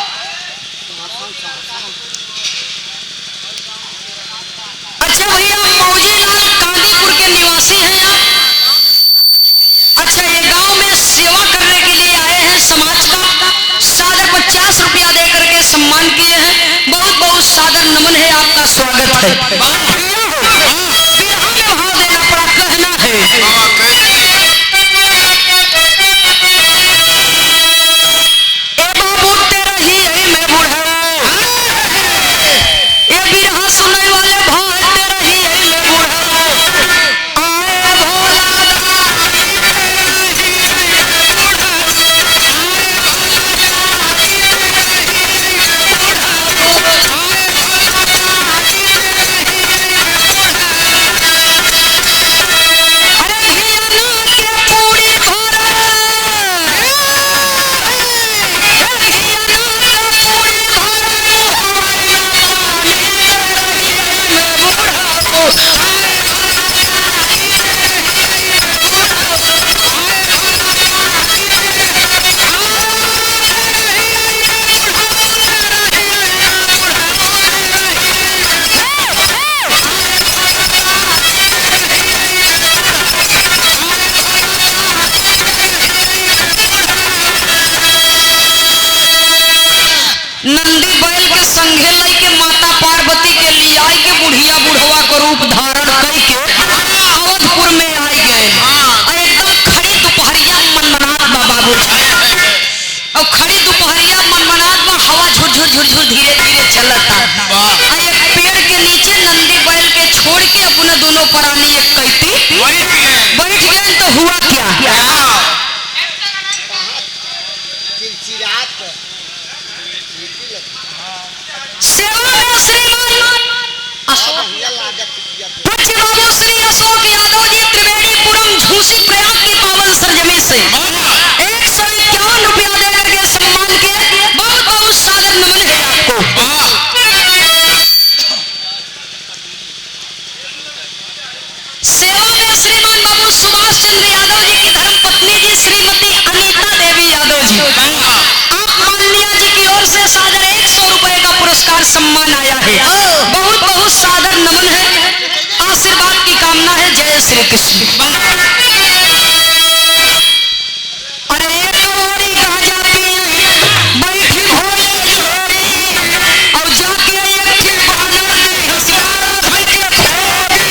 अच्छा भैया मौजी लाल कांदीपुर के निवासी हैं आप अच्छा ये गांव में सेवा करने के लिए आए हैं समाज का सादर 50 रुपया देकर के सम्मान किए हैं बहुत बहुत सादर नमन है आपका स्वागत है बिरहा में भाव देना पड़ा कहना है ए बाबू तेरा ही है मैं बूढ़ा ए बिरहा सुनने वाले भाव तेरा ही है मैं बूढ़ा आए भोला नंदी बैल के संगे लई के माता पार्वती के लिए आई के बुढ़िया बुढ़वा को रूप धारण कई के अवधपुर में आई गए एकदम खड़ी दोपहरिया मनमनात बाबा और खड़ी दोपहरिया मनमनात में हवा झुरझुर झुरझुर धीरे धीरे चलता एक पेड़ के नीचे नंदी बैल के छोड़ के अपने दोनों प्राणी एक कहती बैठ गए तो हुआ क्या सेवा में श्रीमान पूज्य बाबू श्री अशोक यादव जी त्रिवेणीपुरम झूसी प्रयाग की पावन सरजमी से 151 रुपया देकर के सम्मान के बहुत बहुत सादर नमन है आपको सेवा में श्रीमान बाबू सुभाष चंद्र यादव जी की धर्मपत्नी जी श्रीमती अनीता देवी यादव जी आप माननीय जी की ओर से सादर 100 रुपए का पुरस्कार सम्मान आया है बहुत बहुत सादर नमन है आशीर्वाद की कामना है जय श्री कृष्ण अरे एक औरी गाजा पी बैठी भोले जोड़ी और जाके एक थी बानर ने हसियारा भई के छोड़ी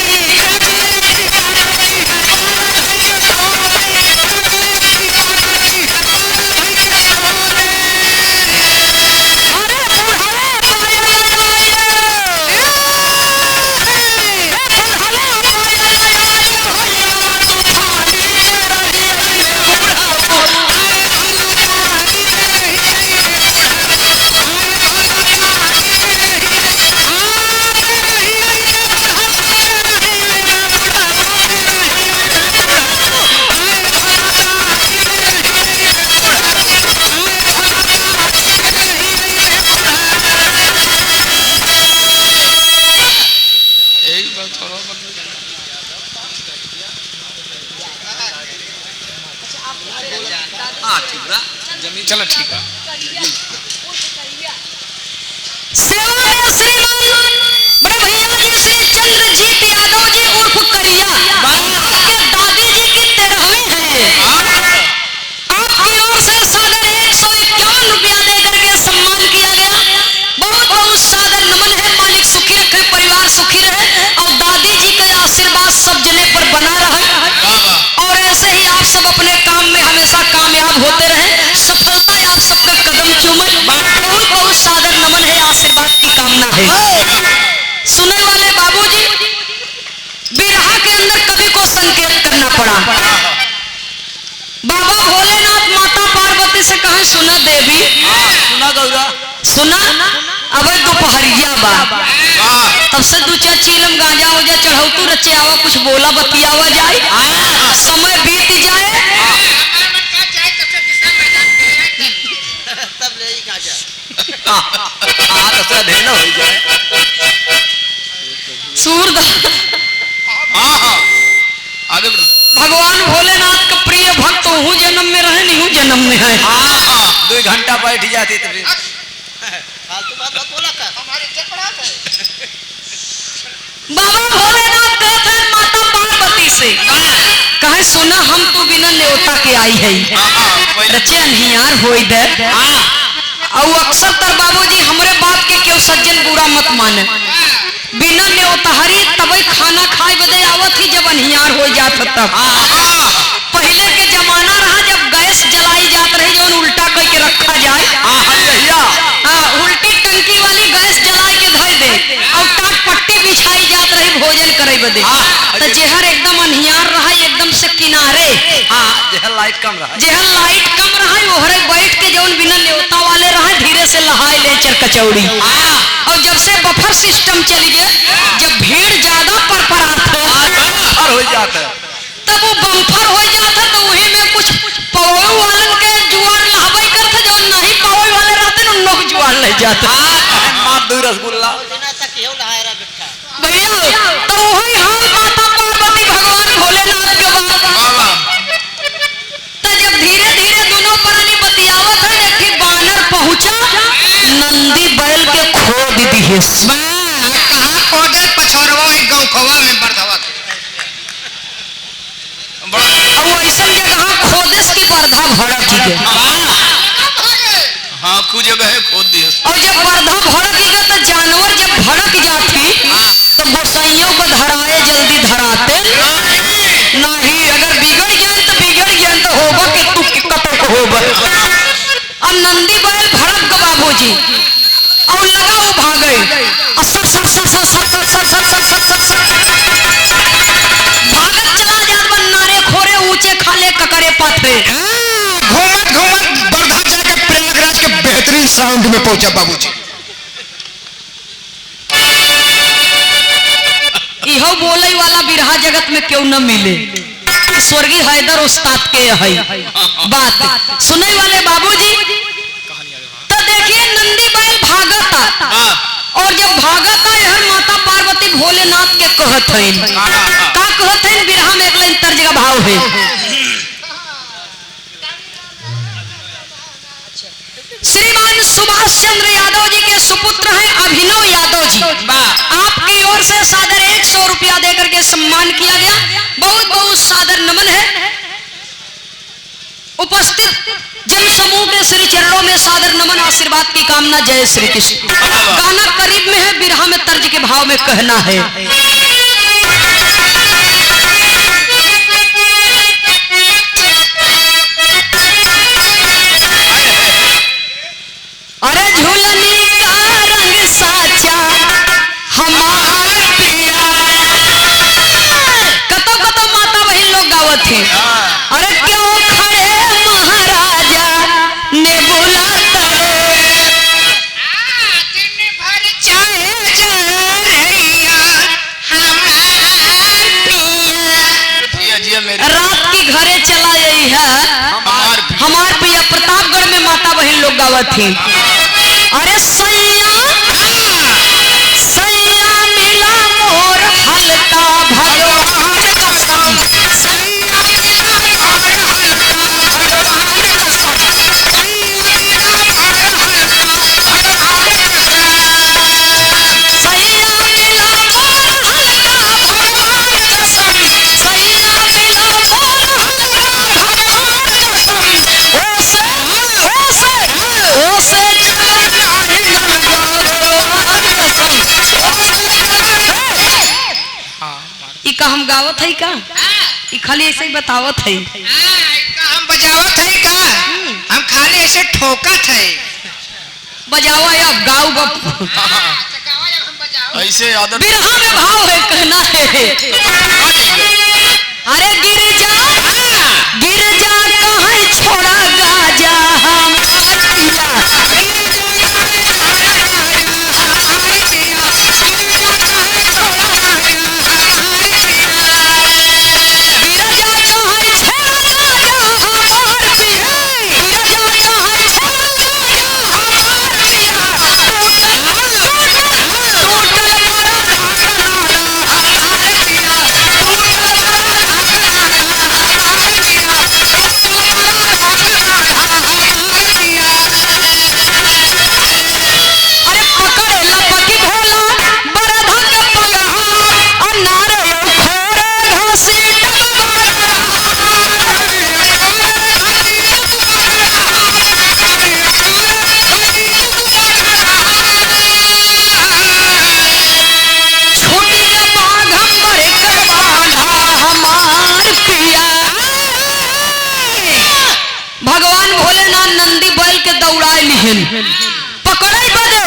चलो ठीक है। सेवा में श्रीमान बड़े भैया जी श्री चंद्रजीत यादव जी उर्फ करिया आपके दादी जी की 13वीं है। आपकी ओर से सादर 151 रुपया देकर के सम्मान किया गया। बहुत बहुत सादर नमन है। मालिक सुखी रखे, परिवार सुखी रहे और दादी जी के आशीर्वाद सब जने पर बना रहे और ऐसे ही आप सब अपने काम में हमेशा कामयाब होते रहे। सफलता आप सबके कदम चूमे। बहुत बहुत सादर नमन है, आशीर्वाद की कामना है। सुनने वाले बाबूजी, बिरहा के अंदर कवि को संकेत करना पड़ा। बाबा भोलेनाथ माता पार्वती से कहा सुना देवी, सुना गौरा, सुना अब दोपहरिया बा, तब से दू चार चीलम गांजा उजा चढ़ौतू रचे आवा, कुछ बोला बतियावा जाए, समय बीत जाए। ढेर हो जाए। सूरद आगे बढ़ो। भगवान भोलेनाथ का प्रिय भक्त हूँ, जन्म में रहे नहीं हूँ जन्म में है। 2 घंटा बैठ जाती तो फिर फालतू बात मत बोला कर, हमारी इज्जत बढ़ाता है। बाबा भोलेनाथ कहते हैं माता पार्वती से कहे सुना हम तो बिना न्योता के आई है, रचे अनहियार होई दे। और अक्सर तर बाबूजी हमरे बात के क्यों सज्जन बुरा मत माने, बिना न्योताहरी तबे खाना खाए बदे आवत ही जब अनहियार हो जात तब। पहले के जमाना रहा जब गैस जलाई जात रही जो उल्टा कह के रखा जाए, उल्टी टंकी वाली गैस जलाई के धर दे और टाट पट्टी बिछाई जात रही भोजन करे बदे। तो जेहर एकदम अनहियार रहा एकदम से किनारे, जहर लाइट कम रहा, जेहर लाइट कम रहा ओहरे बैठ के जौन बिना न्योता वाले रहा धीरे से लहाए ले चर कचौड़ी। और जब से बफर सिस्टम चल गया, जब भीड़ ज्यादा परपरात हो जाता है तब वो बम्फर हो जाता, तो वही में कुछ पवो वालन के जुआर लहबई करते, जो नहीं पवो वाले रहते न लोग जुआर ले जाते। मार दू रसगुल्ला दिना तक येऊ लहायरा बिठा भैया तो वही हाल माता पार्वती भगवान भोलेनाथ के बाबा। तो जब धीरे धीरे दोनों प्राणी बतियावत है, एक बानर पहुंचा नंदी बैल के खोद दी है। कहाँ खोदे पछोरवा एक गाँव खवा में बरधवा के। और ऐसा जगह खोदेस की बरधा भड़क गए। हाँ कुछ जगह है खोद दिया। और जब बरधा भड़क गए तो जानवर जब भड़क जाती तो गोसाइयों को धराए जल्दी धराते नहीं, अगर बिगड़ जाए तो होगा कि तू कतक होगा। अब नंदी बैल भड़क गए बाबूजी और लगा वो भागे और सर सर सर सर सर सर सर सर सर सर सर भागत चला जात नारे खोरे ऊंचे खाले ककरे पाथे। घूमत घूमत बरधा जाके प्रयागराज के बेहतरीन साउंड में पहुंचा बाबूजी। इहो बोले वाला बिरहा जगत में क्यों न मिले, स्वर्गीय हैदर उस्ताद के है बात सुने वाले बाबूजी। तो देखिए नंदी बैल भागता और जब भागता यह माता पार्वती भोलेनाथ के कहत है का कहत है बिरहा में एक लाइन तर्ज का भाव है। श्रीमान सुभाष चंद्र यादव जी के सुपुत्र हैं अभिनव यादव जी, आपकी ओर से सादर 100 रुपया देकर के सम्मान किया गया। बहुत बहुत सादर नमन है। उपस्थित जन समूह के श्री चरणों में सादर नमन, आशीर्वाद की कामना। जय श्री कृष्ण। गाना करीब में है, बिरहा में तर्ज के भाव में कहना है। अरे झूलनी का रंग साचा हमार पिया, कतो कतो माता बहन लोग गावत थे। अरे क्यों खड़े महाराजा ने बुलाता दिन भर चाहे जहरिया हमार पिया। जिया मेरे रात की घरे चला गई है हमार पिया। प्रतापगढ़ में माता बहन लोग गावत थी। अरे सैया सैया मिला मोर हल्का भगवान कसम, सैया मिला मोर हल्का भगवान कसम, सैया का हम गावत है का ई खाली ऐसे ही बतावत है हम बजावत है का हम खाली ऐसे ठोकत है बजावा या गाओ बप ऐसे आदत बिरहा में भाव है कहना है अरे गिर जा कहाँ छोड़ा गाजा पकड़े बदे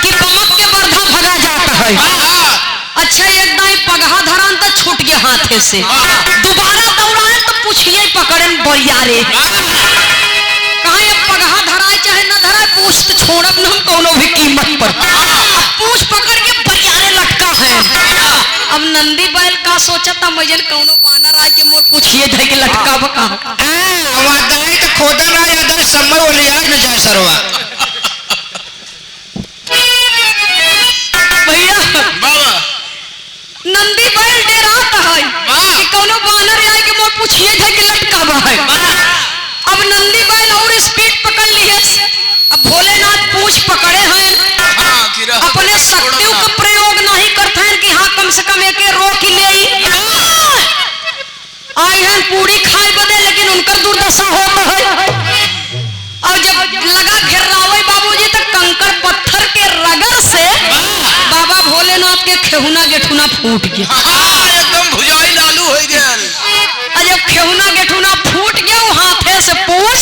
कि पमक के बरधा भगा जाता है अच्छा एकदम पगहा धरान तो छूट गया हाथे से दोबारा दौड़ाए तो पूछिए पकड़े बरियारे कहा ये पगहा धराए चाहे न धराए पूछ तो छोड़ब न हम कोनो भी कीमत पर पूछ पकड़ के बरियारे लटका है अब नंदी बैल का सोचा था मजन कोनो बानर आए के मोर पूछिए जाए के लटका बका वादाई तो खोदा ना याद समय वाली याद न जाए सरवा भैया बाबा नंदी बैल डेराता है कि कोनो बानर आए के मोर पूछिए जाए के लटका है अब नंदी बैल और स्पीड पकड़ लिए अब भोलेनाथ पूछ पकड़े हैं अपने शक्तियों का प्रयोग नहीं करते हैं कि हाँ कम से कम एक रोक ले आए हैं पूरी खाए बदे लेकिन उनका दुर्दशा होता है और जब लगा घेरावे बाबूजी तो कंकड़ पत्थर के रगड़ से बाबा भोलेनाथ के खेहुना गेठुना फूट गया एकदम भुजाई लालू हो गया और जब खेहुना गेठुना फूट गया वो हाथे से पूछ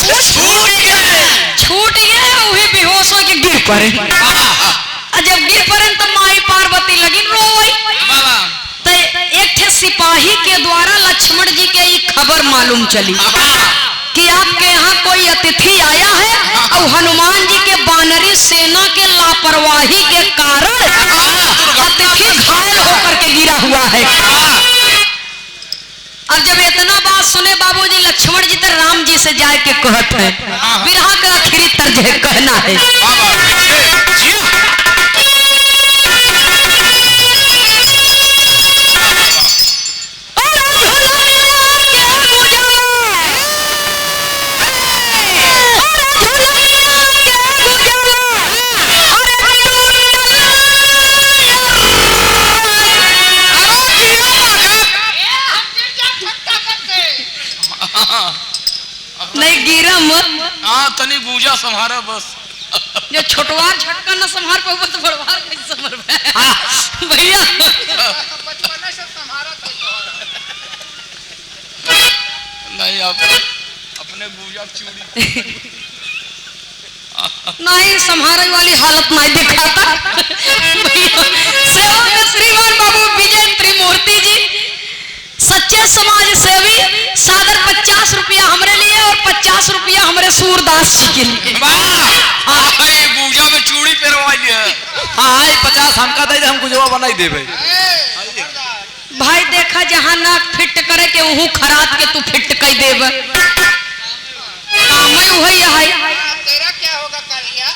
छूट गया वही बेहोश हो के गिर पड़े और जब गिर पड़े तो माई पार्वती लगी रोई तो एक थे सिपाही के द्वारा लक्ष्मण जी के ये खबर मालूम चली कि आपके यहाँ कोई अतिथि आया है और हनुमान जी के बानरी सेना के लापरवाही के कारण अतिथि घायल होकर के गिरा हुआ है और जब इतना बात सुने बाबूजी लक्ष्मण जी तो राम जी से जाए के कहत है बिरहा का आखिरी तर्ज है कहना है नहीं गिरा मत तनी गूंजा संभारा बस जो छोटवार झटका न संभार पाऊँ तो बड़वार कैसे संभार भैया नहीं आप अपने गूंजा चूड़ी नहीं संभारे वाली हालत नहीं दिखाता भैया सेवा में श्रीमान बाबू विजय त्रिमूर्ति जी सच्चे समाज सेवी सादर 50 रुपया हमरे लिए और 50 रुपया हमारे सूरदास जी के लिए गूंजा में चूड़ी पहनवा लिया हाँ 50 हमका दे हम गुजवा बनाई दे भाई भाई देखा जहाँ नाक फिट करे के वहू खराब के तू फिट कर देब काम वही है तेरा क्या होगा कालिया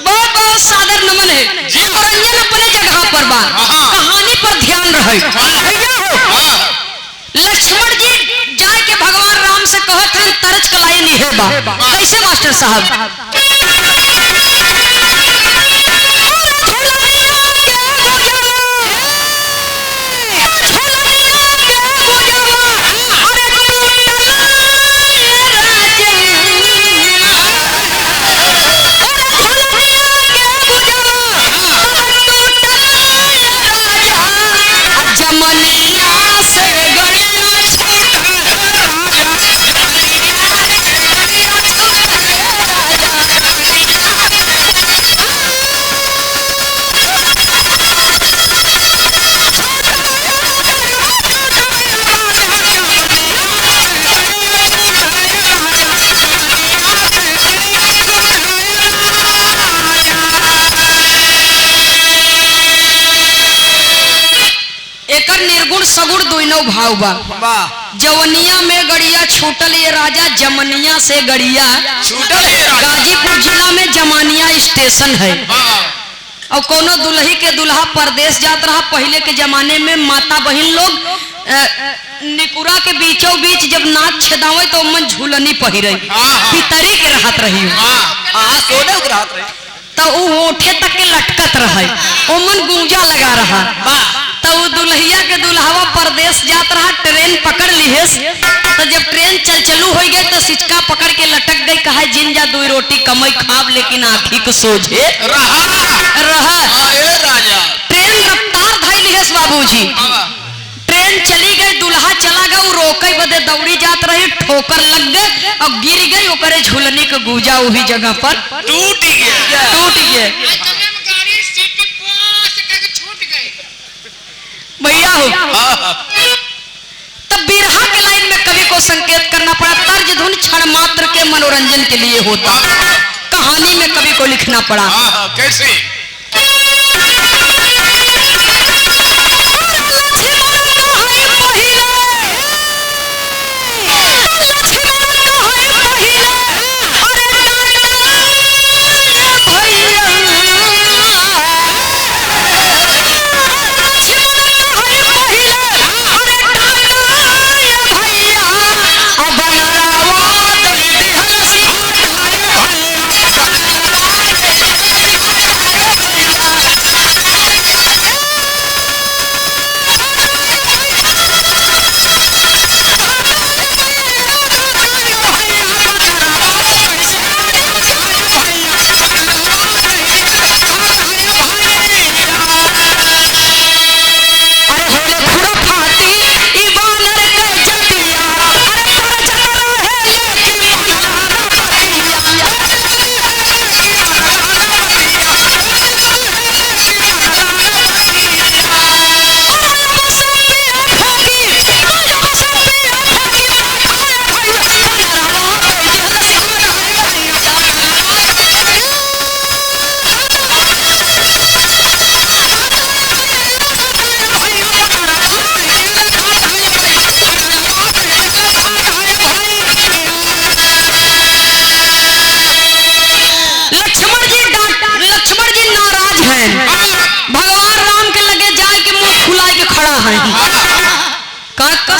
बहुत बहुत सादर नमन है रंजन अपने जगह पर बा कहानी पर ध्यान रहे भैया हो लक्ष्मण जी जाए के भगवान राम से कहत हैं तरज कलाई नहीं है बा कैसे मास्टर साहब मन सगुड़ दुइनो भाव बा। वाह जवनिया में गड़िया छूटल ये राजा जमनिया से गड़िया। छूटल ये राजा। गाजीपुर जिला में जमानिया स्टेशन है। और कोनो दुल्ही के दुल्हा परदेश जात रहा। पहले के जमाने में माता बहन लोग निकुरा के बीचों बीच जब नाच छेदावे तो मन झूलनी पहिरे पितरी के रहत रही। सोने के रहत रही तो वो ओठे तक के लटकत रहे। ओ मन गूंजा लगा रहा। तो वो दुल्हिया के दुल्हावा परदेश जात रहा। ट्रेन पकड़ लिहेस। तो जब ट्रेन चलू हो गई तो सिचका पकड़ के लटक गई। कहा जिन जा दो रोटी कमई खाब लेकिन आँखी को सोझे रहा। ट्रेन रफ्तार धई लिहेस बाबूजी। ट्रेन चली गई दुल्हा चला गया। वो रोके बदे दौड़ी जात रही। ठोकर लग गए और गिर गई। ओकरे झूलने के गूंजा वही जगह पर टूट गया। भैया हो तब बिरहा के लाइन में कवि को संकेत करना पड़ा। तर्ज धुन क्षण मात्र के मनोरंजन के लिए होता। कहानी में कवि को लिखना पड़ा। कैसे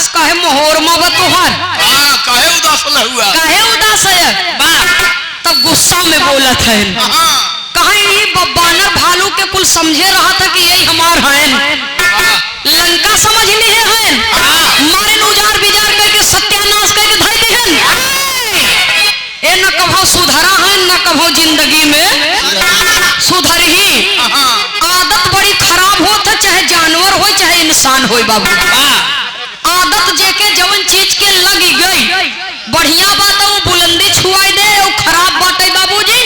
काहे मोहरमा बतोहर काहे उदास हुआ काहे उदास है तब गुस्सा में बोलत है। कहीं ये बानर भालू के कुल समझे रहा था कि यही हमार हैं। लंका समझ लिए हैं। मारे उजार बिजार करके सत्यानाश करके धर दिहन। ए न कभो सुधरा है न कभो जिंदगी में सुधर ही। आदत बड़ी खराब होता चाहे जानवर हो चाहे इंसान हो बाबू। आदत जेके जवन चीज के लग गई बढ़िया बात वो बुलंदी छुआई दे और खराब बात है बाबूजी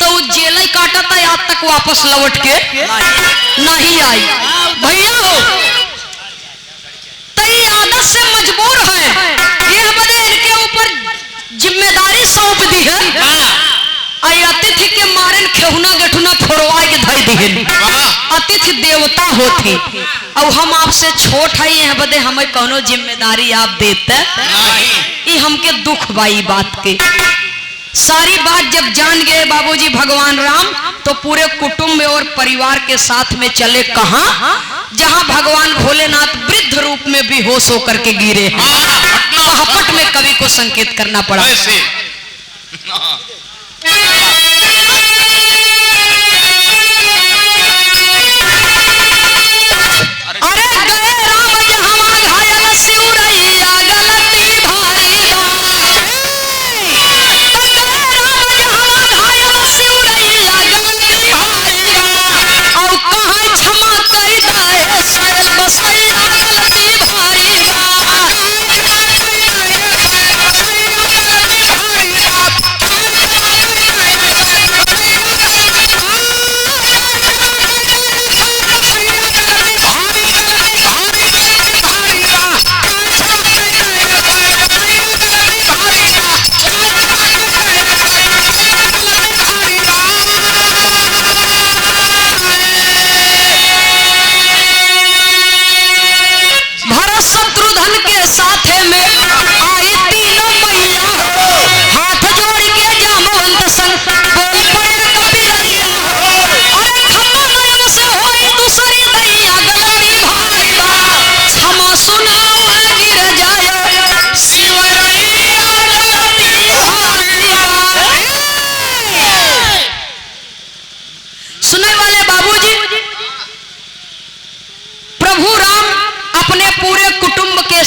तो वो जेल काटता आज तक वापस लौट के नहीं आई। भैया हो तो ये आदत से मजबूर है। ये बदे इनके ऊपर जिम्मेदारी सौंप दी है। अतिथि के मारन खेहुना गेठुना फोड़वा के धर दिहन। अतिथि देवता होती और हम आपसे छोट है ये बदे हमें कोनो जिम्मेदारी आप देते ये हमके दुख बाई बात के। सारी बात जब जान गए बाबूजी भगवान राम तो पूरे कुटुंब और परिवार के साथ में चले कहां जहां भगवान भोलेनाथ वृद्ध रूप में बेहोश होकर के गिरे हैं। पहापट में कवि को संकेत करना पड़ा।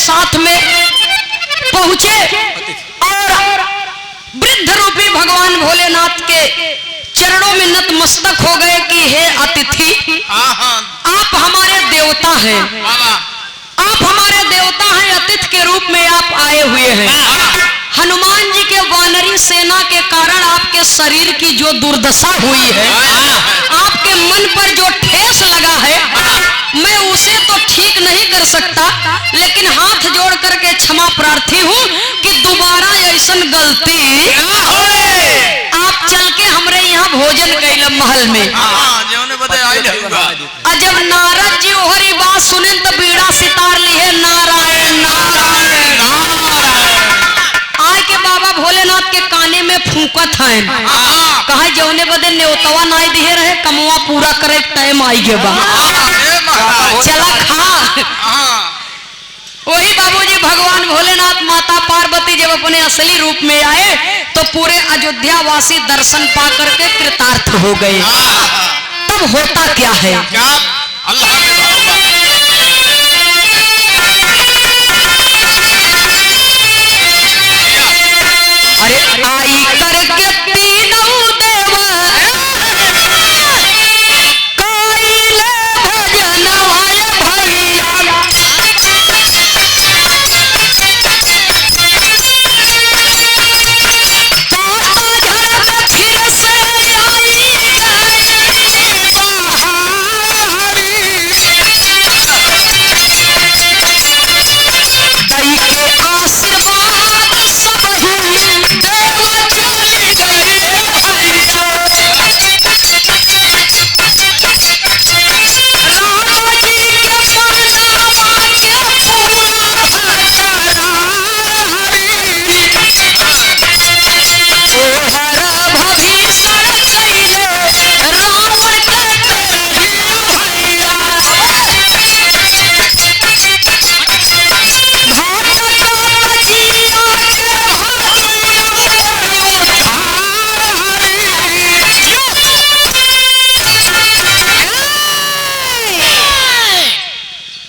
साथ में पहुंचे और वृद्ध रूपी भगवान भोलेनाथ के चरणों में नतमस्तक हो गए कि हे अतिथि, आप हमारे देवता हैं, आप हमारे देवता हैं, अतिथि के रूप में आप आए हुए हैं। हनुमान जी के वानरी सेना के कारण आपके शरीर की जो दुर्दशा हुई है, आपके मन पर जो ठेस लगा है, मैं उसे तो ठीक नहीं कर सकता, लेकिन हाथ जोड़ करके क्षमा प्रार्थी हूँ कि दोबारा ऐसा गलती आप चल के हमरे यहाँ भोजन कैल महल में। जब नारद जी ओहरी बात सुने तो बीड़ा सितार लिए नारायण नारायण नारायण। आय के बाबा भोलेनाथ के काने में फूकत हैं, कहा जौने बदे न्योतवा नाई दिए रहे कमवा पूरा करे टाइम आई के बा चला खा। वही बाबूजी भगवान भोलेनाथ माता पार्वती जब अपने असली रूप में आए तो पूरे अयोध्या वासी दर्शन पा करके कृतार्थ हो गए। तब होता क्या है, अल्लाह अरे आई करके तीनों देवा काइले भजन वाले भैया, फिर से आई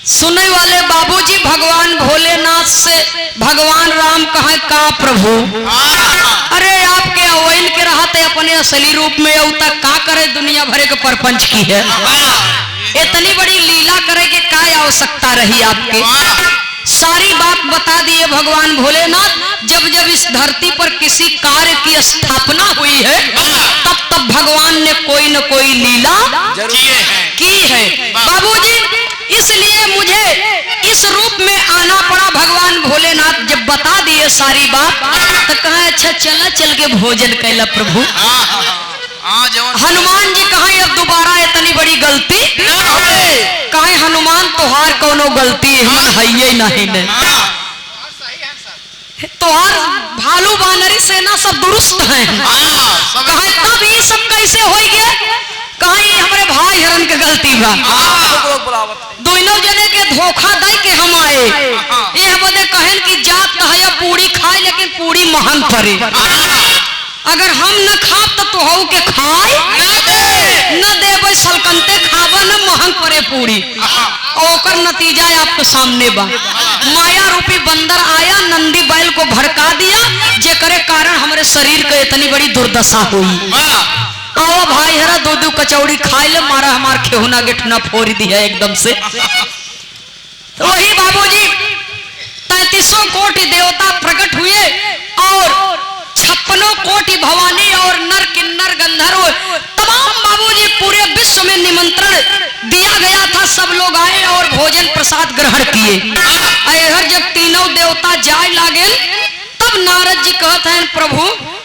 सुनने वाले बाबूजी भगवान भोलेनाथ से भगवान राम कहा का प्रभु, अरे आपके अवैन के रहते अपने असली रूप में औता का करे दुनिया भरे के परपंच की है, इतनी बड़ी लीला करे के क्या आवश्यकता रही आपके। सारी बात बता दिए भगवान भोलेनाथ। जब जब इस धरती पर किसी कार्य की स्थापना हुई है तब तब भगवान ने कोई न कोई लीला की है बाबूजी, इसलिए मुझे इस रूप में आना पड़ा। भगवान भोलेनाथ जब बता दिए सारी बात तो कहा अच्छा चला चल के भोजन कैला प्रभु। हनुमान जी कहा अब दोबारा इतनी बड़ी गलती कहे, हनुमान तोहार कोनो गलती है नहीं ने, तोहार भालू बानरी सेना सब दुरुस्त है। कहा तब ये सब कैसे हो गया, कहा ये हमारे भाई हरन के गलती बा, दोनों जने के धोखा दे के हम आए। ये बदे कहन की जात कहा पूरी खाए लेकिन पूरी महंग पड़े, अगर हम न खाब तो तोहू के खाए न देवे सलकनते खावा न महंग पड़े पूरी। और नतीजा आपके सामने बा, माया रूपी बंदर आया नंदी बैल को भड़का दिया, जेकरे कारण हमारे शरीर के इतनी बड़ी दुर्दशा हुई। आओ भाई हरा दो दो कचौड़ी खाए ले, मारा हमार खेहुना गेठना फोड़ दिया एकदम से। तो वही बाबूजी 33 कोटि देवता प्रकट हुए और 56 कोटि भवानी और नर किन्नर गंधर्व तमाम बाबूजी पूरे विश्व में निमंत्रण दिया गया था। सब लोग आए और भोजन प्रसाद ग्रहण किए। हर जब तीनों देवता जाए लागे तब नारद जी कहते हैं प्रभु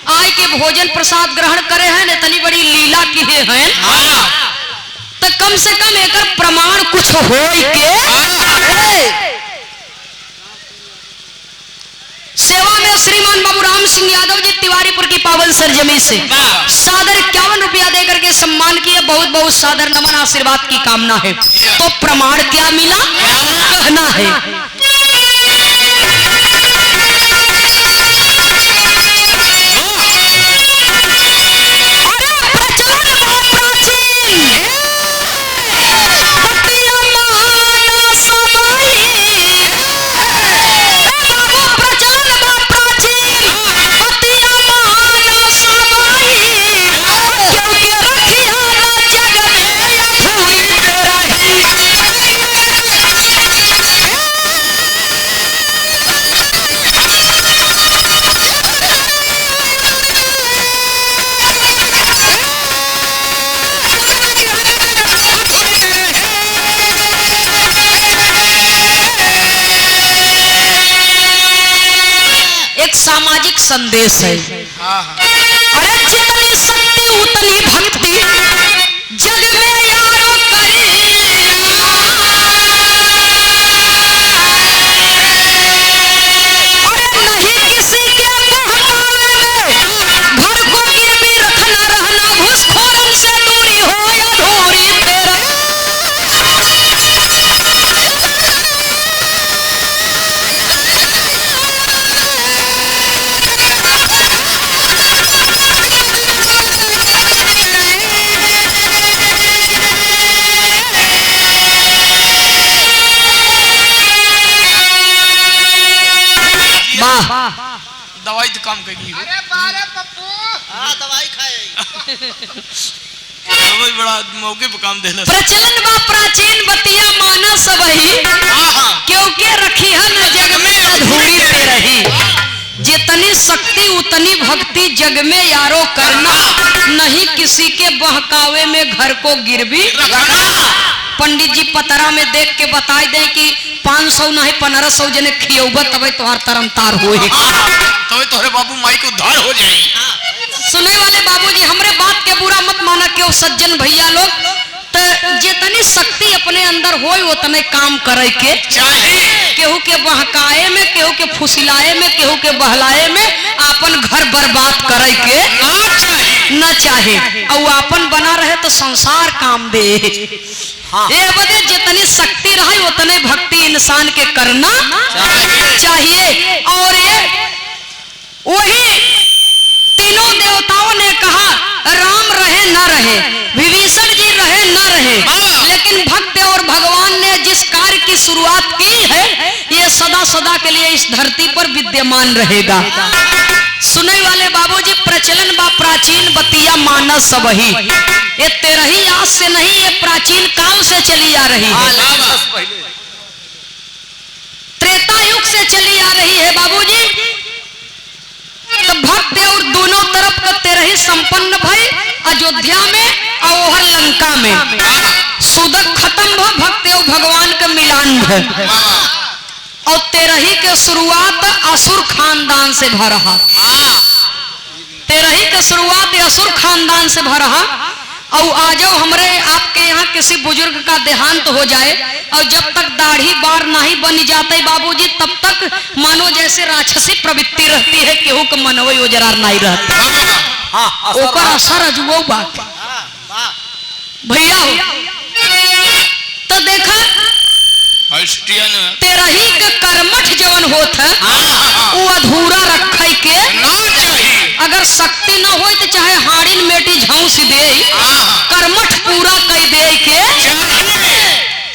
आय के भोजन प्रसाद ग्रहण करे हैं, इतनी बड़ी लीला की हैं तो कम से कम एक प्रमाण कुछ हो के। सेवा में श्रीमान बाबू राम सिंह यादव जी तिवारीपुर की पावन सरजमी से सादर 51 रुपया देकर के सम्मान किया। बहुत बहुत सादर नमन आशीर्वाद की कामना है। तो प्रमाण क्या मिला कहना है, एक सामाजिक संदेश है। हाँ हाँ अरे जितनी शक्ति उतनी भक्ति जग में यारो करी। अरे नहीं किसी के बहकावे में घर को गिरवी रखना, रहना घूसखोरन से दूरी हो अधूरी तेरा। दवाई तो काम करेगी। अरे बारे पप्पू हाँ दवाई खाए दवाई बड़ा मौके पे काम देना। प्रचलन बा प्राचीन बतिया माना सबही, क्योंकि रखी है न जग में अधूरी पे रही। जितनी शक्ति उतनी भक्ति जग में यारो करना, नहीं किसी के बहकावे में घर को गिरवी रखना। पंडित जी पतरा में देख के बताई दे कि 500 नहीं 1500 जने खियौबा तबे तोहार तरमतार होए। तो तोहरे बाबू माई को उद्धार हो जाए। सुने वाले बाबूजी हमरे बात के बुरा मत माना, क्यों सज्जन भैया लोग, तो जितनी शक्ति अपने अंदर होए उतने काम करे के चाहिए। केहू के बहकाए में, केहू के फुसिलाए में, केहू के बहलाए में अपन घर बर्बाद करे के न चाहे। और अपन बना रहे तो संसार काम दे। ये बदे जितनी शक्ति रहे उतने भक्ति इंसान के करना चाहिए। और ये वही तीनों देवताओं ने कहा, राम रहे न रहे, विभीषण जी रहे न रहे, लेकिन भक्त और भगवान ने जिस कार्य की शुरुआत की है ये सदा सदा के लिए इस धरती पर विद्यमान रहेगा। सुने वाले बाबूजी प्रचलन बा प्राचीन बतिया माना सबही, ये 13 आज से नहीं, ये प्राचीन काल से चली आ रही है, त्रेता युग से चली आ रही है बाबूजी। तो भक्त और दोनों तरफ का 13 संपन्न भई अयोध्या में और लंका में सुदक खत्म भ भक्त और भगवान का मिलान भ। और 13 के शुरुआत असुर खानदान से भरहा। 13 के शुरुआत असुर खानदान से भरहा। और आ जाओ हमरे आपके यहाँ किसी बुजुर्ग का देहांत हो जाए और जब तक दाढ़ी बार नहीं बन जाते बाबूजी, तब तक मानो जैसे राक्षसी प्रवृत्ति रहती है, केहू के मनवे ओजरार नहीं रहता। ओकर असर अजूबो बात भैया हो। तो देखा 13 के कर्मठ जवन होत है वो अधूरा रखे के अगर शक्ति न हो तो चाहे हाड़िन मेटी झांस दे, कर्मठ पूरा कई दे के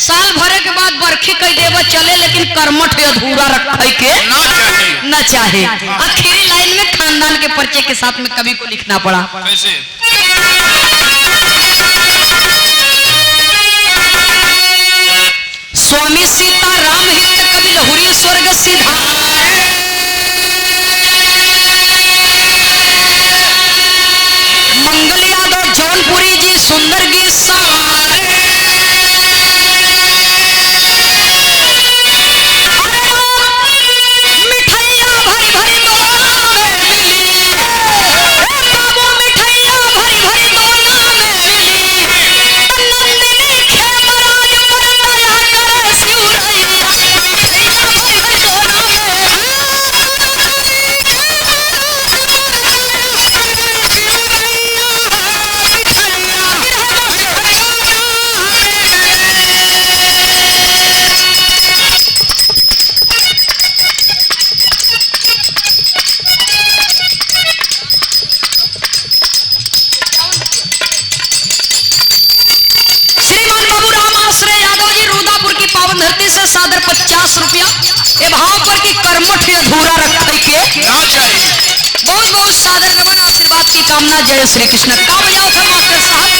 साल भरे के बाद बरखी कई देव चले, लेकिन कर्मठ अधूरा रखे के न चाहे। आखिरी लाइन में खानदान के पर्चे के साथ में कवि को लिखना पड़ा। कैसे? स्वामी सीता राम हित कवि लहुरी स्वर्ग सिधारे। मंगल यादव जौनपुरी जी सुंदर गीत सवारे। मिठाइया भरी भरी दोना में मिली, बाबू मिठाइया भरी भरी दोना में मिली। नंदिनी खेमराज पर दया करे शिवरैया, मिठाइया भरी भरी दोना में। श्रीमान बाबू राम आश्रय यादव जी रुदापुर की पावन धरती से सादर 50 रुपया ए भाव पर की कर्मठ अधूरा रखे के बहुत बहुत सादर नमन आशीर्वाद की कामना। जय श्री कृष्ण। का बजाओ था मास्टर साहब।